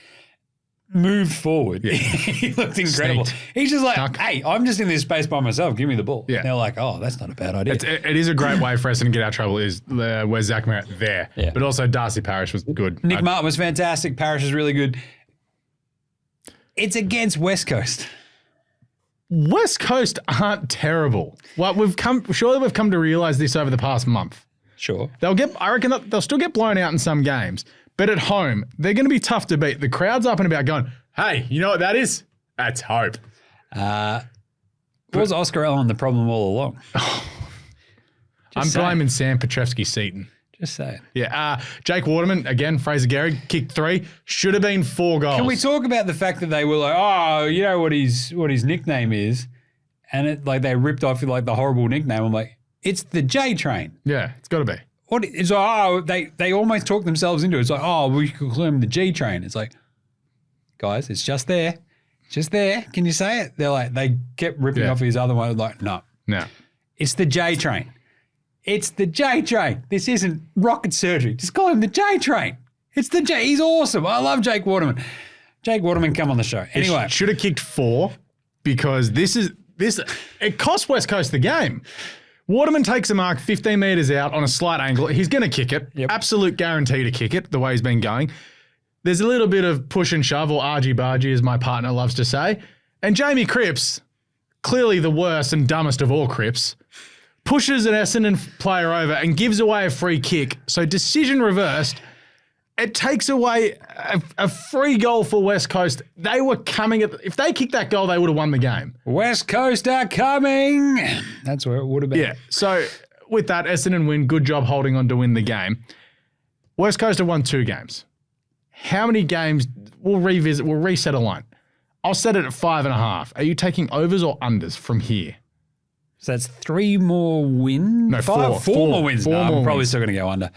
Moved forward. Yeah. He looked incredible. Sneaked. He's just like, Duck. hey, I'm just in this space by myself. Give me the ball. Yeah. And they're like, oh, that's not a bad idea. It is a great way for us to get out of trouble is where Zach Merritt there. Yeah. But also Darcy Parish was good. Nick Martin was fantastic. Parish was really good. It's against West Coast. West Coast aren't terrible. Well, surely we've come to realise this over the past month. Sure. I reckon they'll still get blown out in some games, but at home, they're going to be tough to beat. The crowd's up and about going, hey, you know what that is? That's hope. Was Oscar Allen the problem all along? I'm blaming Sam Petrevsky-Seton. Just saying. Yeah. Jake Waterman, again, Fraser Gehrig, kicked 3. Should have been 4 goals. Can we talk about the fact that they were like, oh, you know what his nickname is? And it like they ripped off like the horrible nickname. I'm like, it's the J Train. Yeah, it's got to be. It's like, they almost talked themselves into it. It's like, oh, we could call him the G Train. It's like, guys, it's just there. Just there. Can you say it? They're like, they kept ripping off his other one. Like, no. It's the J Train. It's the J Train. This isn't rocket surgery. Just call him the J Train. It's the J. He's awesome. I love Jake Waterman. Jake Waterman, come on the show. Anyway. Should have kicked 4 because it cost West Coast the game. Waterman takes a mark 15 metres out on a slight angle. He's going to kick it. Yep. Absolute guarantee to kick it the way he's been going. There's a little bit of push and shove, or argy-bargy, as my partner loves to say. And Jamie Cripps, clearly the worst and dumbest of all Cripps, pushes an Essendon player over and gives away a free kick. So decision reversed. It takes away a free goal for West Coast. They were coming if they kicked that goal, they would have won the game. West Coast are coming. That's where it would have been. Yeah. So with that, Essendon win. Good job holding on to win the game. West Coast have won 2 games. How many games? We'll reset a line. I'll set it at 5.5. Are you taking overs or unders from here? So that's 3 more wins? No, 4 more wins. Four I'm more probably wins. still going to go under.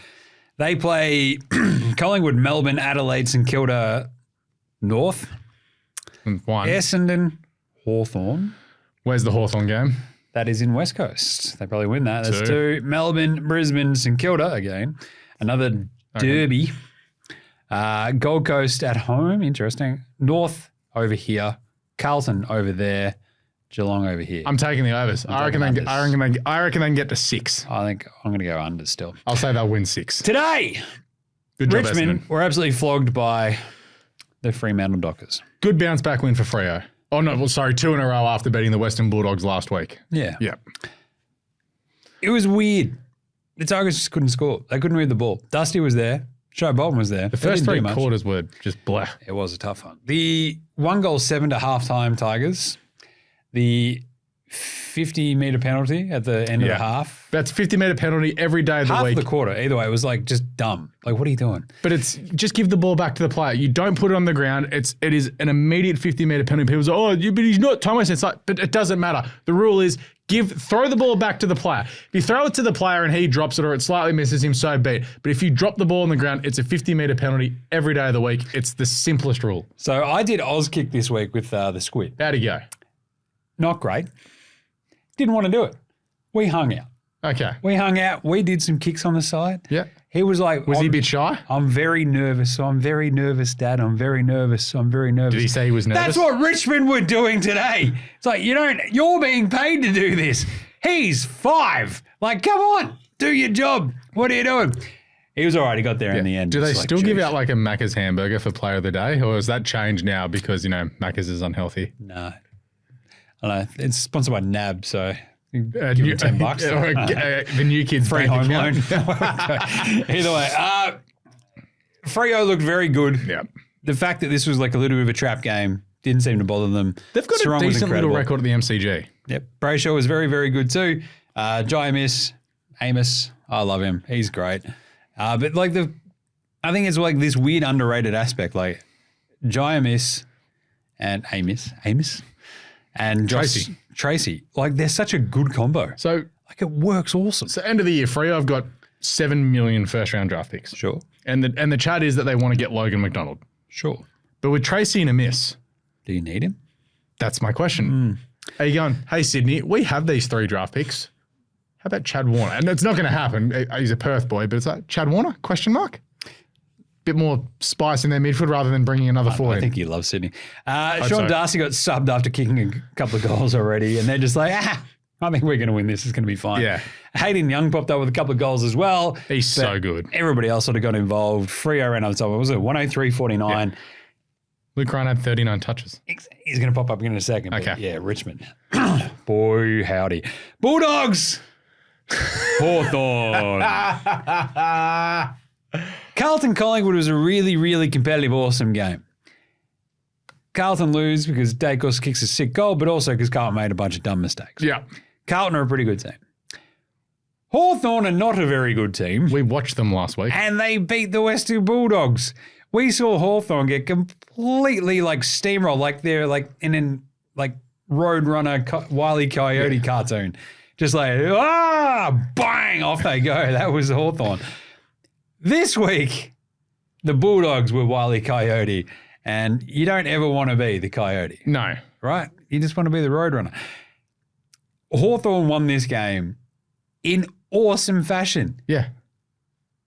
They play Collingwood, Melbourne, Adelaide, St Kilda, North, And 1. Essendon, Hawthorn. Where's the Hawthorn game? That is in West Coast. They probably win that. That's 2. 2. Melbourne, Brisbane, St Kilda again. Another derby. Gold Coast at home. Interesting. North over here. Carlton over there. Geelong over here. I'm taking the overs. I reckon they can get to 6. I think I'm going to go under still. I'll say they'll win 6. Today, Good job, Richmond Essendon. were absolutely flogged by the Fremantle Dockers. Good bounce back win for Freo. Oh, no, well, sorry, 2 in a row after beating the Western Bulldogs last week. Yeah. Yeah. It was weird. The Tigers just couldn't score. They couldn't move the ball. Dusty was there. Joe Bolton was there. The first 3 quarters were just blah. It was a tough one. The 1-7 to halftime Tigers. The 50-metre penalty at the end of the half. That's 50-metre penalty every day of the Half week. of the quarter. Either way, it was like just dumb. Like, what are you doing? But it's just give the ball back to the player. You don't put it on the ground. It is an immediate 50-metre penalty. People say, but he's not time wasting. It's like, but it doesn't matter. The rule is throw the ball back to the player. If you throw it to the player and he drops it or it slightly misses him, so be it. But if you drop the ball on the ground, it's a 50-metre penalty every day of the week. It's the simplest rule. So I did Auskick this week with the Squid. How'd he go? Not great. Didn't want to do it. We hung out. Okay. We hung out. We did some kicks on the side. Yeah. He was like... Was he a bit shy? I'm very nervous. So I'm very nervous, Dad. I'm very nervous. I'm very nervous. Did he say he was nervous? That's what Richmond were doing today. It's like, you're being paid to do this. He's 5. Like, come on. Do your job. What are you doing? He was all right. He got there in the end. Do they It's still give out like a Macca's hamburger for player of the day? Or has that changed now because, Macca's is unhealthy? No. I don't know. It's sponsored by NAB, so... Give them $10. The new kids Free home loan. Either way, Freo looked very good. Yeah. The fact that this was like a little bit of a trap game didn't seem to bother them. They've got Sarong a was decent little incredible. record at the MCG. Yep. Brayshaw was very, very good too. Jaymz, Amos, I love him. He's great. But like I think it's like this weird underrated aspect, like Jaymz and Amos and Tracy, like they're such a good combo. So like it works awesome. So end of the year, Freo have got 7 million first-round draft picks. Sure. And the chat is that they want to get Logan McDonald. Sure. But with Tracy in a miss, do you need him? That's my question. Are you going, hey, Sydney, we have these 3 draft picks. How about Chad Warner? And it's not going to happen. He's a Perth boy, but it's like, Chad Warner, question mark? Bit more spice in their midfield rather than bringing another forward. I think he loves Sydney. Sean so. Darcy got subbed after kicking a couple of goals already, and they're just like, I think we're going to win this. It's going to be fine. Yeah. Hayden Young popped up with a couple of goals as well. He's so good. Everybody else sort of got involved. Freo ran over top. What was it? 103-49. Yeah. Luke Ryan had 39 touches. He's going to pop up again in a second. Okay. Yeah, Richmond. Boy, howdy. Bulldogs. Hawthorn. Carlton Collingwood was a really, really competitive, awesome game. Carlton lose because Daicos kicks a sick goal, but also because Carlton made a bunch of dumb mistakes. Yeah. Carlton are a pretty good team. Hawthorn are not a very good team. We watched them last week. And they beat the Western Bulldogs. We saw Hawthorn get completely like steamrolled, like they're like in an like Roadrunner Wile E. Coyote cartoon. Just like, bang, off they go. That was Hawthorn. This week, the Bulldogs were Wile E. Coyote, and you don't ever want to be the Coyote. No. Right? You just want to be the Roadrunner. Hawthorn won this game in awesome fashion. Yeah.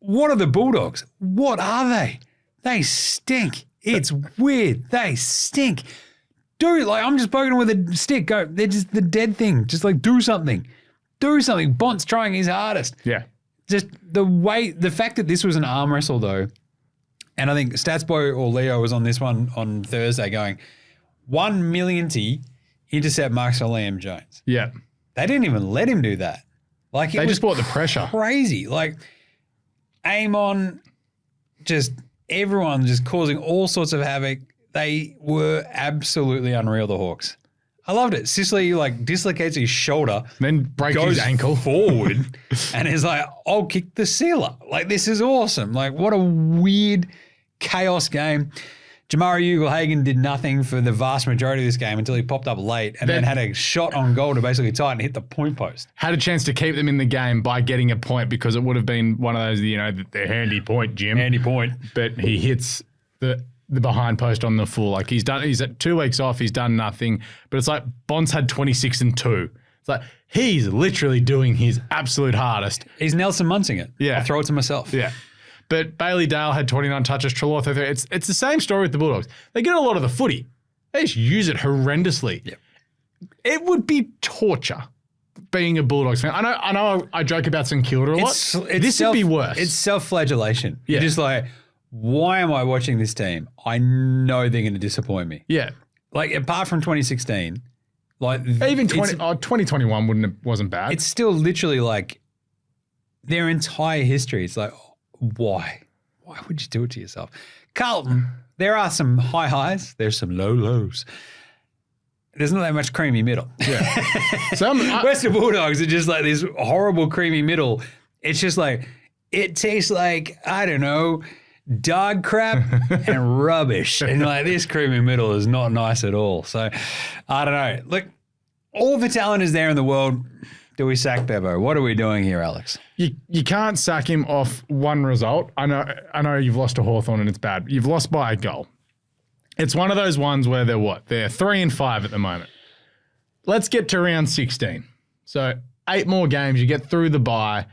What are the Bulldogs? What are they? They stink. It's weird. They stink. Dude, like I'm just poking with a stick. Go. They're just the dead thing. Just like do something. Do something. Bont's trying his hardest. Yeah. Just the fact that this was an arm wrestle though, and I think Statsboy or Leo was on this one on Thursday going, 1 millionth intercept marks for Liam Jones. Yeah. They didn't even let him do that. Like they just brought the pressure. Crazy. Like Amon, just everyone just causing all sorts of havoc. They were absolutely unreal, the Hawks. I loved it. Sicily like dislocates his shoulder, then breaks goes his ankle forward, and is like, "I'll kick the sealer." Like this is awesome. Like what a weird chaos game. Jamari Ugle-Hagan did nothing for the vast majority of this game until he popped up late and then had a shot on goal to basically tie it and hit the point post. Had a chance to keep them in the game by getting a point because it would have been one of those, the handy point, Jim. Handy point. But he hits the behind post on the full. Like he's at 2 weeks off, he's done nothing. But it's like Bonds had 26 and 2. It's like he's literally doing his absolute hardest. He's Nelson Munsing it. Yeah. I'll throw it to myself. Yeah. But Bailey Dale had 29 touches, Treloar 33. It's the same story with the Bulldogs. They get a lot of the footy. They just use it horrendously. Yep. It would be torture being a Bulldogs fan. I know I joke about St Kilda a lot. This would be worse. It's self-flagellation. Yeah. You're just like, why am I watching this team? I know they're going to disappoint me. Yeah. Like apart from 2016, like even 2021 wasn't bad. It's still literally like their entire history. It's like, why? Why would you do it to yourself? Carlton, there are some high highs. There's some low lows. there's not that much creamy middle. Yeah. Western Bulldogs are just like this horrible creamy middle. It's just like, it tastes like, I don't know, dog crap and rubbish. And like this creamy middle is not nice at all. So I don't know. Look, all the talent is there in the world. Do we sack Bevo? What are we doing here, Alex? You can't sack him off one result. I know you've lost to Hawthorn and it's bad. You've lost by a goal. It's one of those ones where they're 3-5 at the moment. Let's get to round 16. So 8 more games. You get through the bye.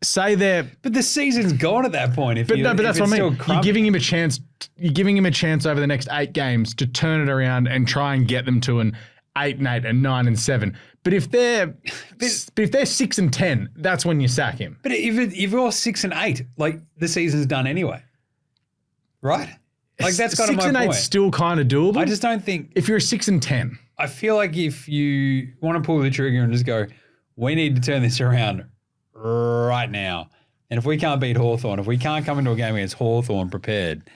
Say they're, but the season's gone at that point. But that's what I mean. You're giving him a chance. You're giving him a chance over the next 8 games to turn it around and try and get them to an 8-8 and 9-7. But if they're 6-10, that's when you sack him. But if you're 6-8, like the season's done anyway, right? Like that's kind of my point. 6-8's still kind of doable. I just don't think if you're 6-10. I feel like if you want to pull the trigger and just go, we need to turn this around right now. And if we can't beat Hawthorn, if we can't come into a game against Hawthorn prepared,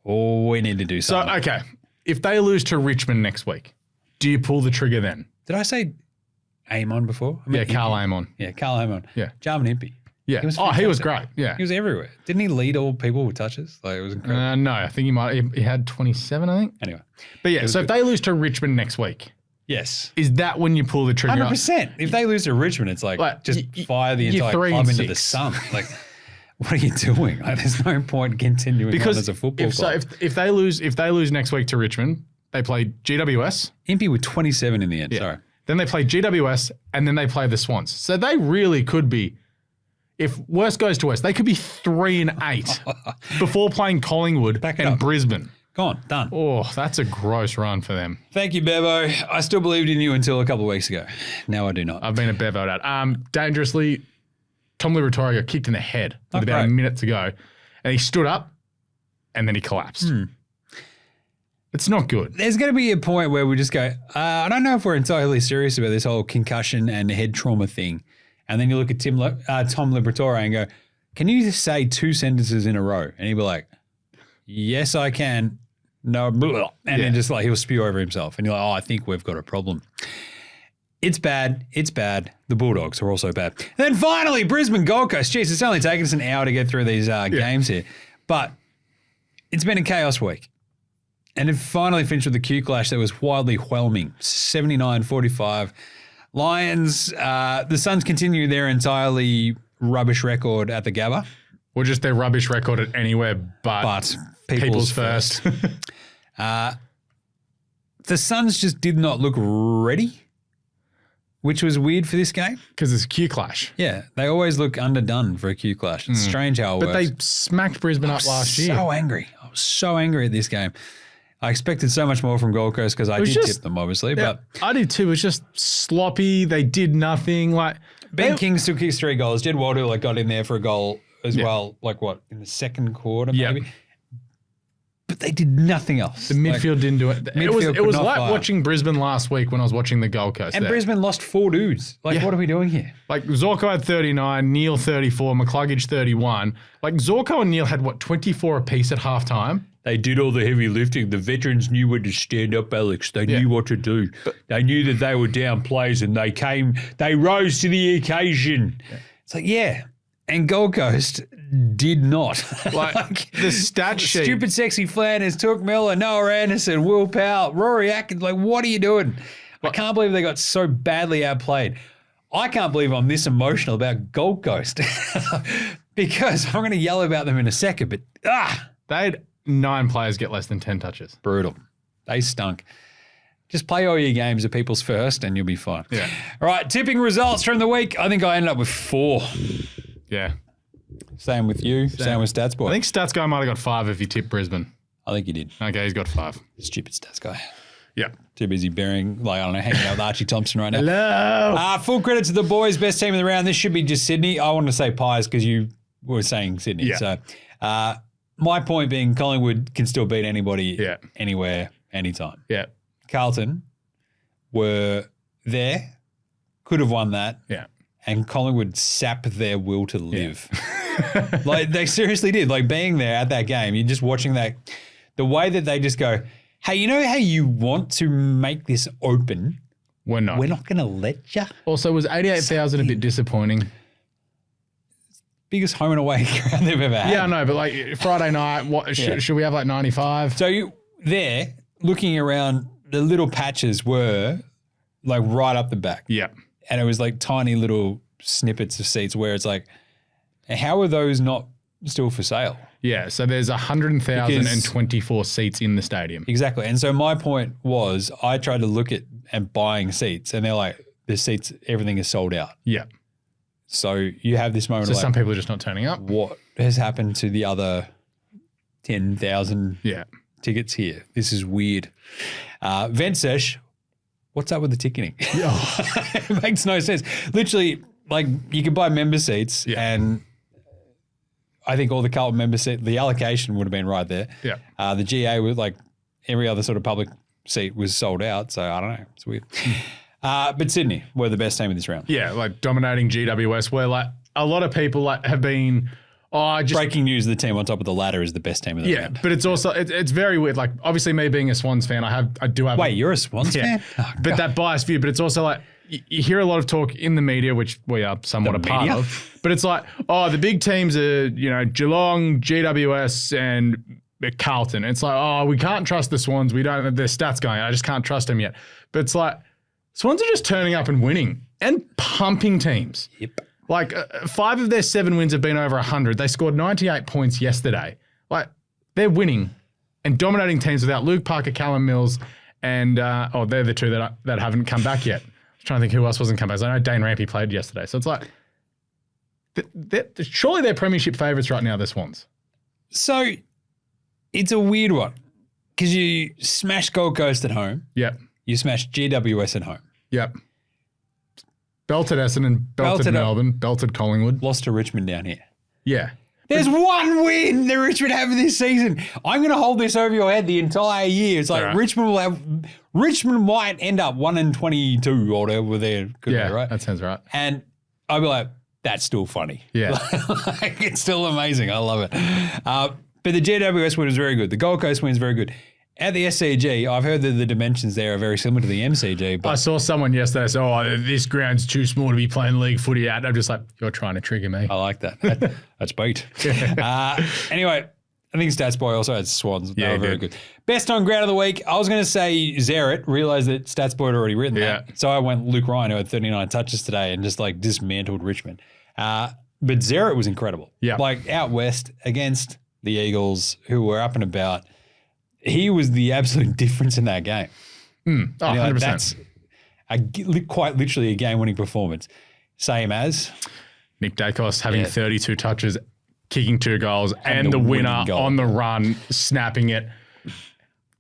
we need to do something. So, okay, if they lose to Richmond next week, do you pull the trigger then? Did I say Amon before? Carl Amon. Yeah, Carl Amon. Yeah. Jaymz Impey. Yeah. He was great. Yeah. He was everywhere. Didn't he lead all people with touches? Like it was incredible. No, I think he had 27, I think. Anyway. But yeah, so if they lose to Richmond next week, yes. Is that when you pull the trigger? 100%. If they lose to Richmond, it's like just fire the entire club into the sun. Like, what are you doing? Like, there's no point continuing on as a football club. So if they lose next week to Richmond, they play GWS. Impey with 27 in the end. Yeah. Sorry. Then they play GWS and then they play the Swans. So they really could be, if worst goes to worst, they could be 3-8 before playing Collingwood and Brisbane. Gone. Done. Oh, that's a gross run for them. Thank you, Bevo. I still believed in you until a couple of weeks ago. Now I do not. I've been a Bevo dad. Dangerously, Tom Liberatore got kicked in the head with about a minute to go. And he stood up and then he collapsed. It's not good. There's going to be a point where we just go, I don't know if we're entirely serious about this whole concussion and head trauma thing. And then you look at Tom Liberatore and go, can you just say 2 sentences in a row? And he'll be like, yes, I can. No, blah. And then just like he'll spew over himself. And you're like, I think we've got a problem. It's bad. It's bad. The Bulldogs are also bad. And then finally, Brisbane Gold Coast. Jeez, it's only taken us an hour to get through these games here. But it's been a chaos week. And it finally finished with a Q clash that was wildly whelming. 79-45. Lions, the Suns continue their entirely rubbish record at the Gabba. Or just their rubbish record at anywhere but people's first. The Suns just did not look ready, which was weird for this game. Because it's a Q clash. Yeah, they always look underdone for a Q clash. It's strange how it works. But they smacked Brisbane up last year. I was so angry at this game. I expected so much more from Gold Coast because I did tip them, obviously. Yeah, but I did too. It was just sloppy. They did nothing. Like Ben Kings took his 3 goals. Jed Waldo got in there for a goal as well, in the second quarter maybe. But they did nothing else. The midfield didn't do it. It was like watching Brisbane last week when I was watching the Gold Coast. And Brisbane lost 4 dudes. What are we doing here? Like Zorko had 39, Neil 34, McCluggage 31. Like Zorko and Neil had 24 apiece at halftime. They did all the heavy lifting. The veterans knew when to stand up, Alex. They knew what to do. They knew that they were down players and they rose to the occasion. Yeah. It's like, and Gold Coast did not. Like the stat sheet. Stupid Sexy Flanders, Took Miller, Noah Anderson, Will Powell, Rory Atkins. Like, what are you doing? I can't believe they got so badly outplayed. I can't believe I'm this emotional about Gold Coast because I'm going to yell about them in a second, but they had 9 players get less than 10 touches. Brutal. They stunk. Just play all your games at people's first and you'll be fine. Yeah. All right, tipping results from the week. I think I ended up with 4. Yeah. Same with you. Same with Stats Boy. I think Stats Guy might have got 5 if he tipped Brisbane. I think he did. Okay, he's got 5. Stupid Stats Guy. Yeah. Too busy hanging out with Archie Thompson right now. Hello. Full credit to the boys. Best team of the round. This should be just Sydney. I want to say Pies because you were saying Sydney. Yeah. So my point being Collingwood can still beat anybody anywhere, anytime. Yeah. Carlton were there, could have won that. Yeah. And Collingwood sapped their will to live. Like they seriously did. Like being there at that game, you're just watching that, the way that they just go, Hey, you know how you want to make this open? We're not. We're not going to let you. Also, was 88,000 a bit disappointing? Biggest home and away crowd they've ever had. Yeah, I know, but like Friday night, should we have like 95? So you there looking around, the little patches were like right up the back. Yeah. And it was like tiny little snippets of seats where it's like, how are those not still for sale? Yeah, so there's 100,024 seats in the stadium. Exactly. And so my point was I tried to look at and buying seats and they're like, the seats, everything is sold out. Yeah. So you have this moment So of like, some people are just not turning up. what has happened to the other 10,000 tickets here? This is weird. Sesh, what's up with the ticketing? It makes no sense. Literally, like you can buy member seats and I think all the Carlton member seat, the allocation would have been right there. Yeah. The GA with like every other sort of public seat was sold out. So I don't know. It's weird. But Sydney were the best team in this round. Yeah, like dominating GWS where like a lot of people like have been, breaking news, the team on top of the ladder is the best team in the round. But it's also, it's very weird. Like obviously me being a Swans fan, I do have. Wait, you're a Swans fan? Oh, but that biased view, but it's also like, you hear a lot of talk in the media, which we are somewhat a part of, but it's like, the big teams are, Geelong, GWS, and Carlton. It's like, we can't trust the Swans. We don't have their stats going. I just can't trust them yet. But it's like, Swans are just turning up and winning and pumping teams. Yep. Like 5 of their 7 wins have been over 100. They scored 98 points yesterday. Like they're winning and dominating teams without Luke Parker, Callum Mills, and they're the two that haven't come back yet. Trying to think who else wasn't come back. I know Dane Rampy played yesterday. So it's like, surely they're premiership favourites right now, the Swans. So it's a weird one because you smashed Gold Coast at home. Yep. You smashed GWS at home. Yep. Belted Essendon, belted Melbourne, belted Collingwood. Lost to Richmond down here. Yeah. There's one win that Richmond have this season. I'm going to hold this over your head the entire year. It's like Richmond might end up 1-22 or whatever they're good at, right? That sounds right. And I'll be like, that's still funny. Yeah. Like, it's still amazing. I love it. But the GWS win is very good. The Gold Coast win is very good. At the SCG, I've heard that the dimensions there are very similar to the MCG. But I saw someone yesterday say, this ground's too small to be playing league footy at. And I'm just like, you're trying to trigger me. I like that. That's beat. Anyway, I think Stats Boy also had Swans. They were very good. Best on ground of the week. I was going to say Zeret, realised that Stats Boy had already written that. So I went Luke Ryan, who had 39 touches today, and just like dismantled Richmond. But Zeret was incredible. Yeah. Like out west against the Eagles, who were up and about. He was the absolute difference in that game. 100%. That's quite literally a game-winning performance. Same as Nick Daicos having 32 touches, kicking 2 goals, and the winner on the run, snapping it.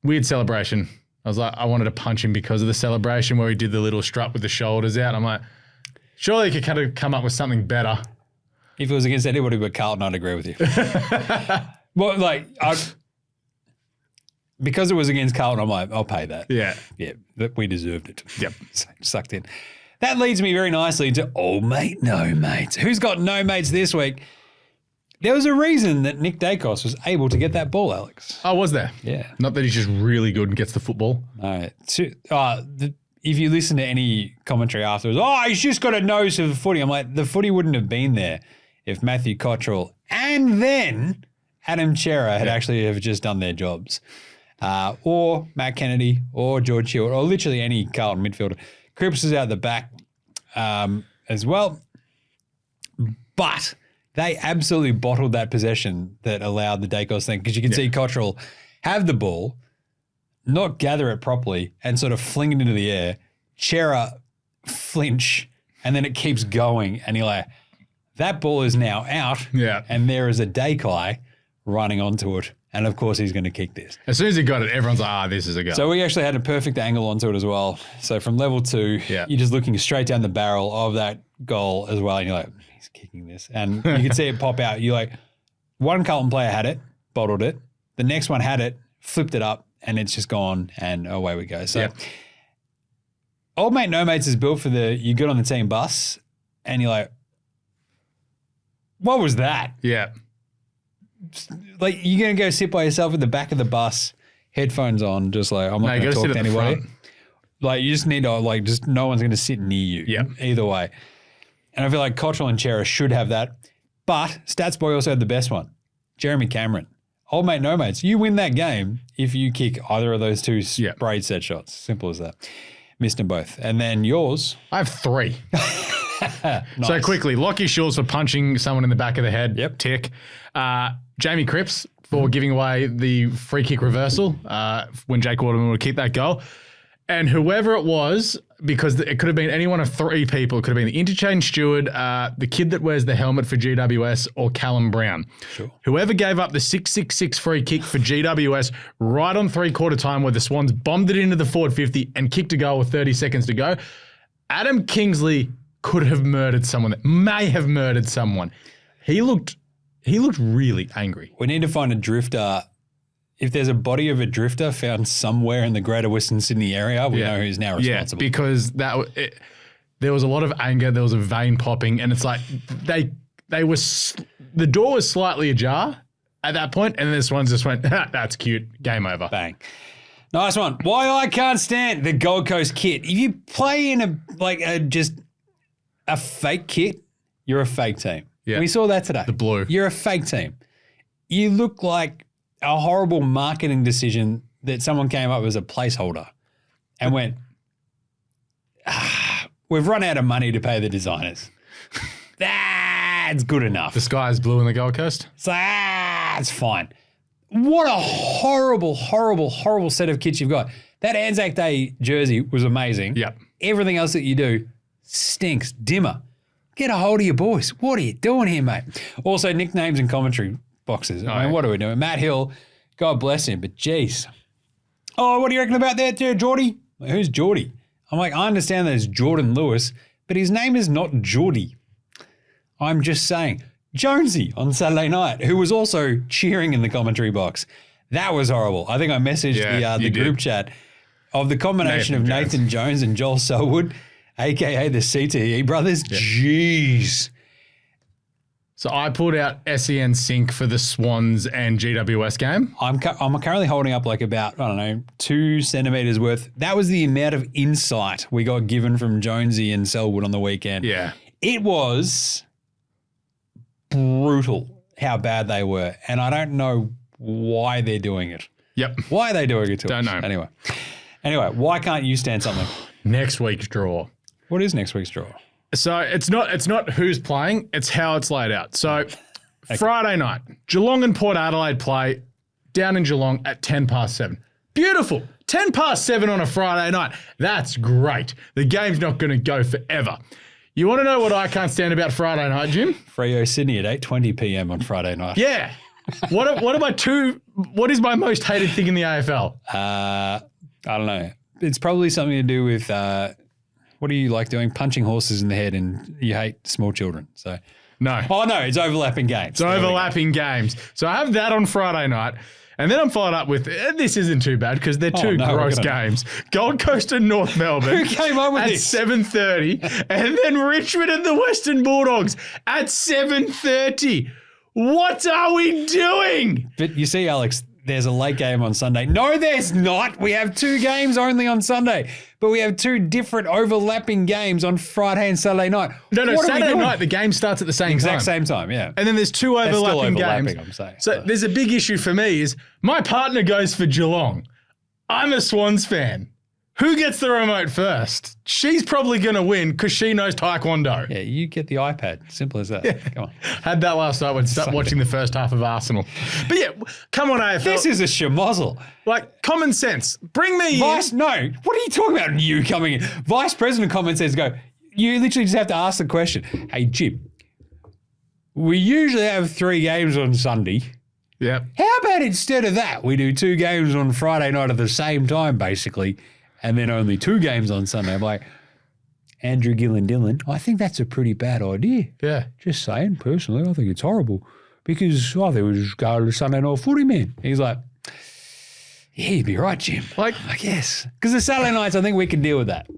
Weird celebration. I was like, I wanted to punch him because of the celebration where he did the little strut with the shoulders out. I'm like, surely he could kind of come up with something better. If it was against anybody but Carlton, I'd agree with you. Well, like, because it was against Carlton, I'm like, I'll pay that. Yeah. Yeah, we deserved it. Yep. Sucked in. That leads me very nicely to old mate, no mates. Who's got no mates this week? There was a reason that Nick Daicos was able to get that ball, Alex. Oh, was there? Yeah. Not that he's just really good and gets the football. No. If you listen to any commentary afterwards, he's just got a nose for the footy. I'm like, the footy wouldn't have been there if Matthew Cottrell and then Adam Chera had actually have just done their jobs. Or Matt Kennedy or George Hewitt or literally any Carlton midfielder. Cripps is out the back as well. But they absolutely bottled that possession that allowed the Daicos thing because you can see Cottrell have the ball, not gather it properly and sort of fling it into the air, Chera flinch, and then it keeps going. And you're like, that ball is now out and there is a Daicos running onto it. And, of course, he's going to kick this. As soon as he got it, everyone's like, this is a goal. So we actually had a perfect angle onto it as well. So from level 2, you're just looking straight down the barrel of that goal as well. And you're like, he's kicking this. And you can see it pop out. You're like, one Carlton player had it, bottled it. The next one had it, flipped it up, and it's just gone, and away we go. So old mate, no mates is built for you get on the team bus, and you're like, what was that? Yeah. Like, you're going to go sit by yourself at the back of the bus headphones on, just like I'm not going to talk to anybody. Like you just need to like just no one's going to sit near you. Yeah. Either way, and I feel like Cottrell and Chera should have that. But Stats Boy also had the best one, Jeremy Cameron. Old mate, no mates. You win that game if you kick either of those two sprayed set shots. Simple as that. Missed them both. And then yours. I have 3. Nice. So quickly, Lockie Shores for punching someone in the back of the head. Yep. Tick. Jamie Cripps for giving away the free kick reversal when Jake Waterman would keep that goal. And whoever it was, because it could have been any one of 3 people. It could have been the interchange steward, the kid that wears the helmet for GWS, or Callum Brown. Sure. Whoever gave up the 6-6-6 free kick for GWS right on 3/4 time where the Swans bombed it into the forward 50 and kicked a goal with 30 seconds to go, Adam Kingsley could have murdered someone, may have murdered someone. He looked really angry. We need to find a drifter. If there's a body of a drifter found somewhere in the greater Western Sydney area, we know who's now responsible. Yeah, because there was a lot of anger, there was a vein popping, and it's like the door was slightly ajar at that point, and this one just went, that's cute, game over. Bang. Nice one. Why I can't stand the Gold Coast kit. If you play in just a fake kit, you're a fake team. Yeah. We saw that today. The blue. You're a fake team. You look like a horrible marketing decision that someone came up with as a placeholder and went, we've run out of money to pay the designers. That's good enough. The sky is blue in the Gold Coast? So it's fine. What a horrible, horrible, horrible set of kits you've got. That Anzac Day jersey was amazing. Yep. Everything else that you do stinks. Dimmer. Get a hold of your boys. What are you doing here, mate? Also, nicknames and commentary boxes. I mean, what are we doing? Matt Hill, God bless him, but geez. Oh, what do you reckon about that there, Geordie? Like, who's Geordie? I'm like, I understand that it's Jordan Lewis, but his name is not Geordie. I'm just saying. Jonesy on Saturday night, who was also cheering in the commentary box. That was horrible. I think I messaged the group chat of the combination of Nathan Jones and Joel Selwood, a.k.a. the CTE brothers. Yeah. Jeez. So I pulled out SEN Sync for the Swans and GWS game. I'm currently holding up like about, 2 centimetres worth. That was the amount of insight we got given from Jonesy and Selwood on the weekend. Yeah. It was brutal how bad they were. And I don't know why they're doing it. Yep. Why are they doing it to us? Don't know. Anyway, why can't you stand something? Next week's draw. What is next week's draw? So it's not who's playing, it's how it's laid out. So okay. Friday night, Geelong and Port Adelaide play down in Geelong at 7:10. Beautiful. 7:10 on a Friday night. That's great. The game's not going to go forever. You want to know what I can't stand about Friday night, Jim? Freo Sydney at 8:20 p.m. on Friday night. Yeah. What is my most hated thing in the AFL? I don't know. It's probably something to do with what do you like doing? Punching horses in the head, and you hate small children. So no. Oh no, it's overlapping games. It's overlapping games. So I have that on Friday night. And then I'm followed up with, this isn't too bad because they're two gross games. Gold Coast and North Melbourne. Who came up with this? At 7:30. And then Richmond and the Western Bulldogs at 7:30. What are we doing? But you see, Alex, there's a late game on Sunday. No, there's not. We have 2 games only on Sunday. But we have 2 different overlapping games on Friday and Saturday night. No, Saturday night, the game starts at the same time. Exact same time, yeah. And then there's 2 overlapping games. I'm saying. So there's a big issue for me is my partner goes for Geelong. I'm a Swans fan. Who gets the remote first? She's probably going to win because she knows Taekwondo. Yeah, you get the iPad. Simple as that. Yeah. Come on. Had that last night when start watching the first half of Arsenal. But yeah, come on AFL. This is a schmozzle. Like, common sense. Bring me in. No, what are you talking about you coming in? Vice President Common Sense go, you literally just have to ask the question, hey, Jim, we usually have 3 games on Sunday. Yeah. How about instead of that, we do 2 games on Friday night at the same time, basically, and then only 2 games on Sunday? I'm like, Andrew Gillen Dillon, I think that's a pretty bad idea. Yeah. Just saying, personally, I think it's horrible because I think we just go to Sunday night footy, man. He's like, yeah, you'd be right, Jim. Like, I guess. Because the Saturday nights, I think we can deal with that.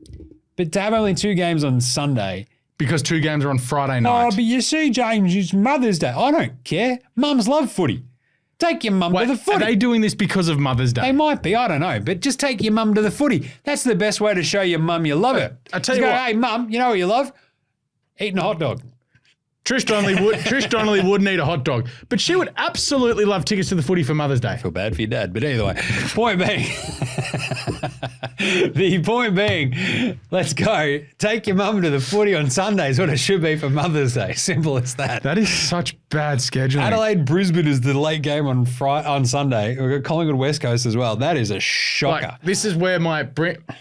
But to have only 2 games on Sunday. Because 2 games are on Friday night. Oh, but you see, James, it's Mother's Day. I don't care. Mums love footy. Take your mum to the footy. Are they doing this because of Mother's Day? They might be, I don't know, but just take your mum to the footy. That's the best way to show your mum you love her. I tell you what. Hey, mum, you know what you love? Eating a hot dog. Trish Donnelly would need a hot dog, but she would absolutely love tickets to the footy for Mother's Day. I feel bad for your dad, but either way, point being, the point being, let's go. Take your mum to the footy on Sunday is what it should be for Mother's Day. Simple as that. That is such bad scheduling. Adelaide Brisbane is the late game on Sunday. We've got Collingwood West Coast as well. That is a shocker. Like, this is where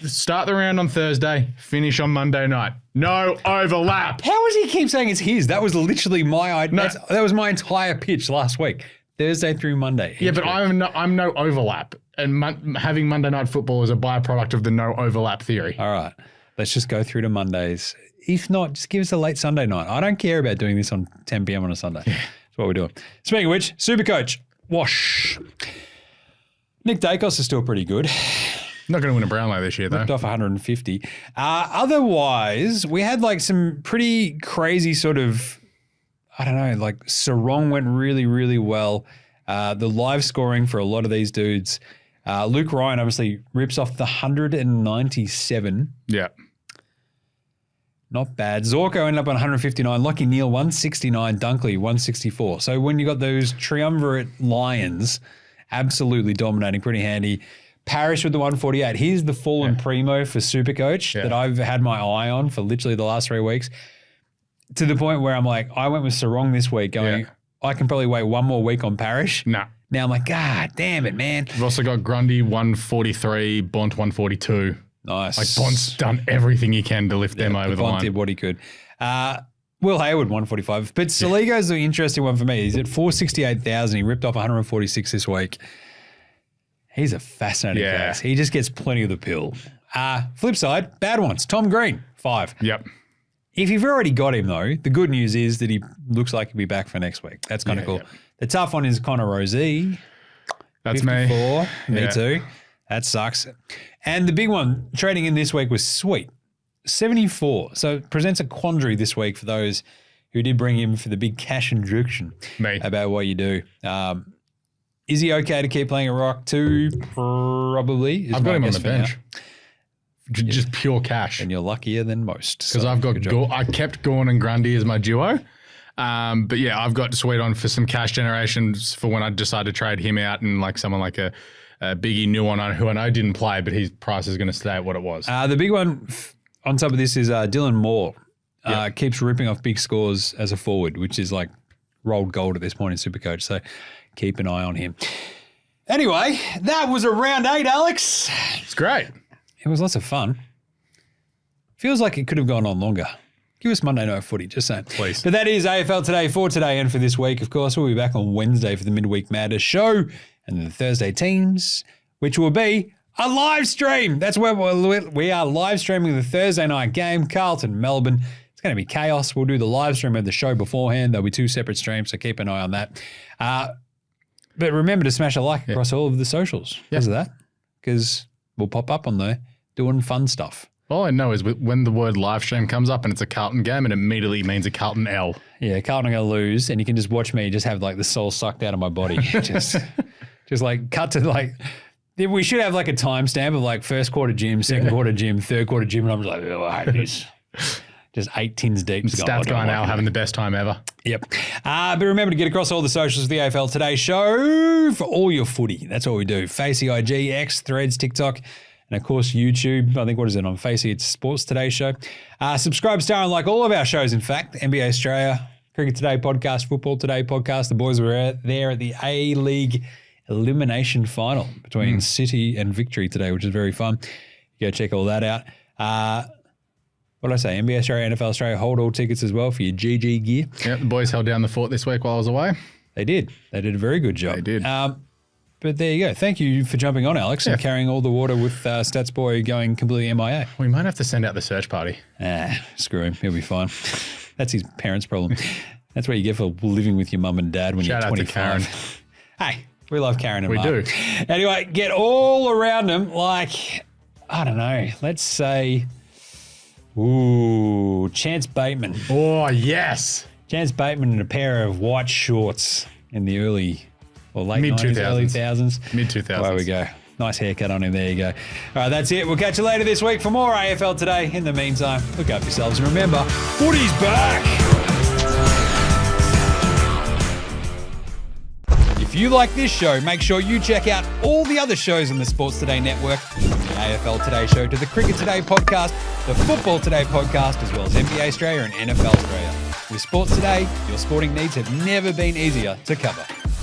start the round on Thursday, finish on Monday night. No overlap. How does he keep saying it's his? That was literally my idea. That was my entire pitch last week. Thursday through Monday. Yeah, but I'm no overlap. And having Monday night football is a byproduct of the no overlap theory. All right. Let's just go through to Mondays. If not, just give us a late Sunday night. I don't care about doing this on 10 p.m. on a Sunday. That's what we're doing. Speaking of which, SuperCoach Wash. Nick Daicos is still pretty good. Not going to win a Brownlow this year, though. Ripped off 150. Otherwise, we had like some pretty crazy sort of, I don't know, like Sarong went really, really well. The live scoring for a lot of these dudes. Luke Ryan obviously rips off the 197. Yeah. Not bad. Zorko ended up on 159. Lockie Neal, 169. Dunkley, 164. So when you got those triumvirate Lions absolutely dominating, pretty handy. Parrish with the 148. Here's the fallen primo for SuperCoach that I've had my eye on for literally the last 3 weeks, to the point where I'm like, I went with Sarong this week going, I can probably wait one more week on Parrish. Nah. Now I'm like, God damn it, man. We've also got Grundy 143, Bont 142. Nice. Like Bont's done everything he can to lift them over the line. Bont did what he could. Will Hayward 145. But Saligo's the interesting one for me. He's at 468,000. He ripped off 146 this week. He's a fascinating case. He just gets plenty of the pill. Flip side, bad ones. Tom Green, 5. Yep. If you've already got him, though, the good news is that he looks like he'll be back for next week. That's kind of cool. Yep. The tough one is Connor Rozee. That's 54. me. Me too. That sucks. And the big one trading in this week was Sweet, 74. So it presents a quandary this week for those who did bring him for the big cash injection about what you do. Is he okay to keep playing a rock too? Probably. I've got him on the bench. Just pure cash. And you're luckier than most. Because I've got I kept Gawn and Grundy as my duo. But yeah, I've got Sweet on for some cash generations for when I decide to trade him out and like someone like a Biggie new one who I know didn't play, but his price is going to stay at what it was. The big one on top of this is Dylan Moore. Keeps ripping off big scores as a forward, which is like rolled gold at this point in SuperCoach. So keep an eye on him. Anyway, that was a round 8, Alex. It's great. It was lots of fun. Feels like it could have gone on longer. Give us Monday Night Footy, just saying. Please. But that is AFL Today for today and for this week. Of course, we'll be back on Wednesday for the Midweek Madness show and the Thursday teams, which will be a live stream. That's where we are live streaming the Thursday night game, Carlton, Melbourne. It's going to be chaos. We'll do the live stream of the show beforehand. There'll be 2 separate streams, so keep an eye on that. But remember to smash a like across all of the socials because of that, because we'll pop up on there doing fun stuff. All I know is when the word live stream comes up and it's a Carlton game, it immediately means a Carlton L. Yeah, Carlton are going to lose, and you can just watch me just have like the soul sucked out of my body. just like cut to like, we should have like a timestamp of like first quarter gym, second quarter gym, third quarter gym, and I'm just like, oh, I hate this. Just 8 tins deep. Stats guy now having the best time ever. Yep. But remember to get across all the socials of the AFL Today Show for all your footy. That's all we do. Facey IG, X, Threads, TikTok, and of course YouTube. I think, what is it on Facey? It's Sports Today Show. Subscribe, star, and like all of our shows, in fact. NBA Australia, Cricket Today podcast, Football Today podcast. The boys were there at the A-League elimination final between City and Victory today, which is very fun. You go check all that out. What did I say? NBA Australia, NFL Australia, hold all tickets as well for your GG gear. Yep, the boys held down the fort this week while I was away. They did. They did a very good job. They did. But there you go. Thank you for jumping on, Alex, and carrying all the water with Stats Boy going completely MIA. We might have to send out the search party. Screw him. He'll be fine. That's his parents' problem. That's what you get for living with your mum and dad when you're 25. Shout out to Karen. Hey, we love Karen and We Mark. do. Anyway, get all around them like, I don't know, let's say, Chance Bateman. Oh, yes. Chance Bateman in a pair of white shorts in the early Or late Mid-2000s. 90s, early 2000s. Mid-2000s. There we go. Nice haircut on him. There you go. All right, that's it. We'll catch you later this week for more AFL Today. In the meantime, look after yourselves. And remember, footy's back. If you like this show, make sure you check out all the other shows on the Sports Today network, from the AFL Today Show to the Cricket Today podcast, the Football Today podcast, as well as NBA Australia and NFL Australia. With Sports Today, your sporting needs have never been easier to cover.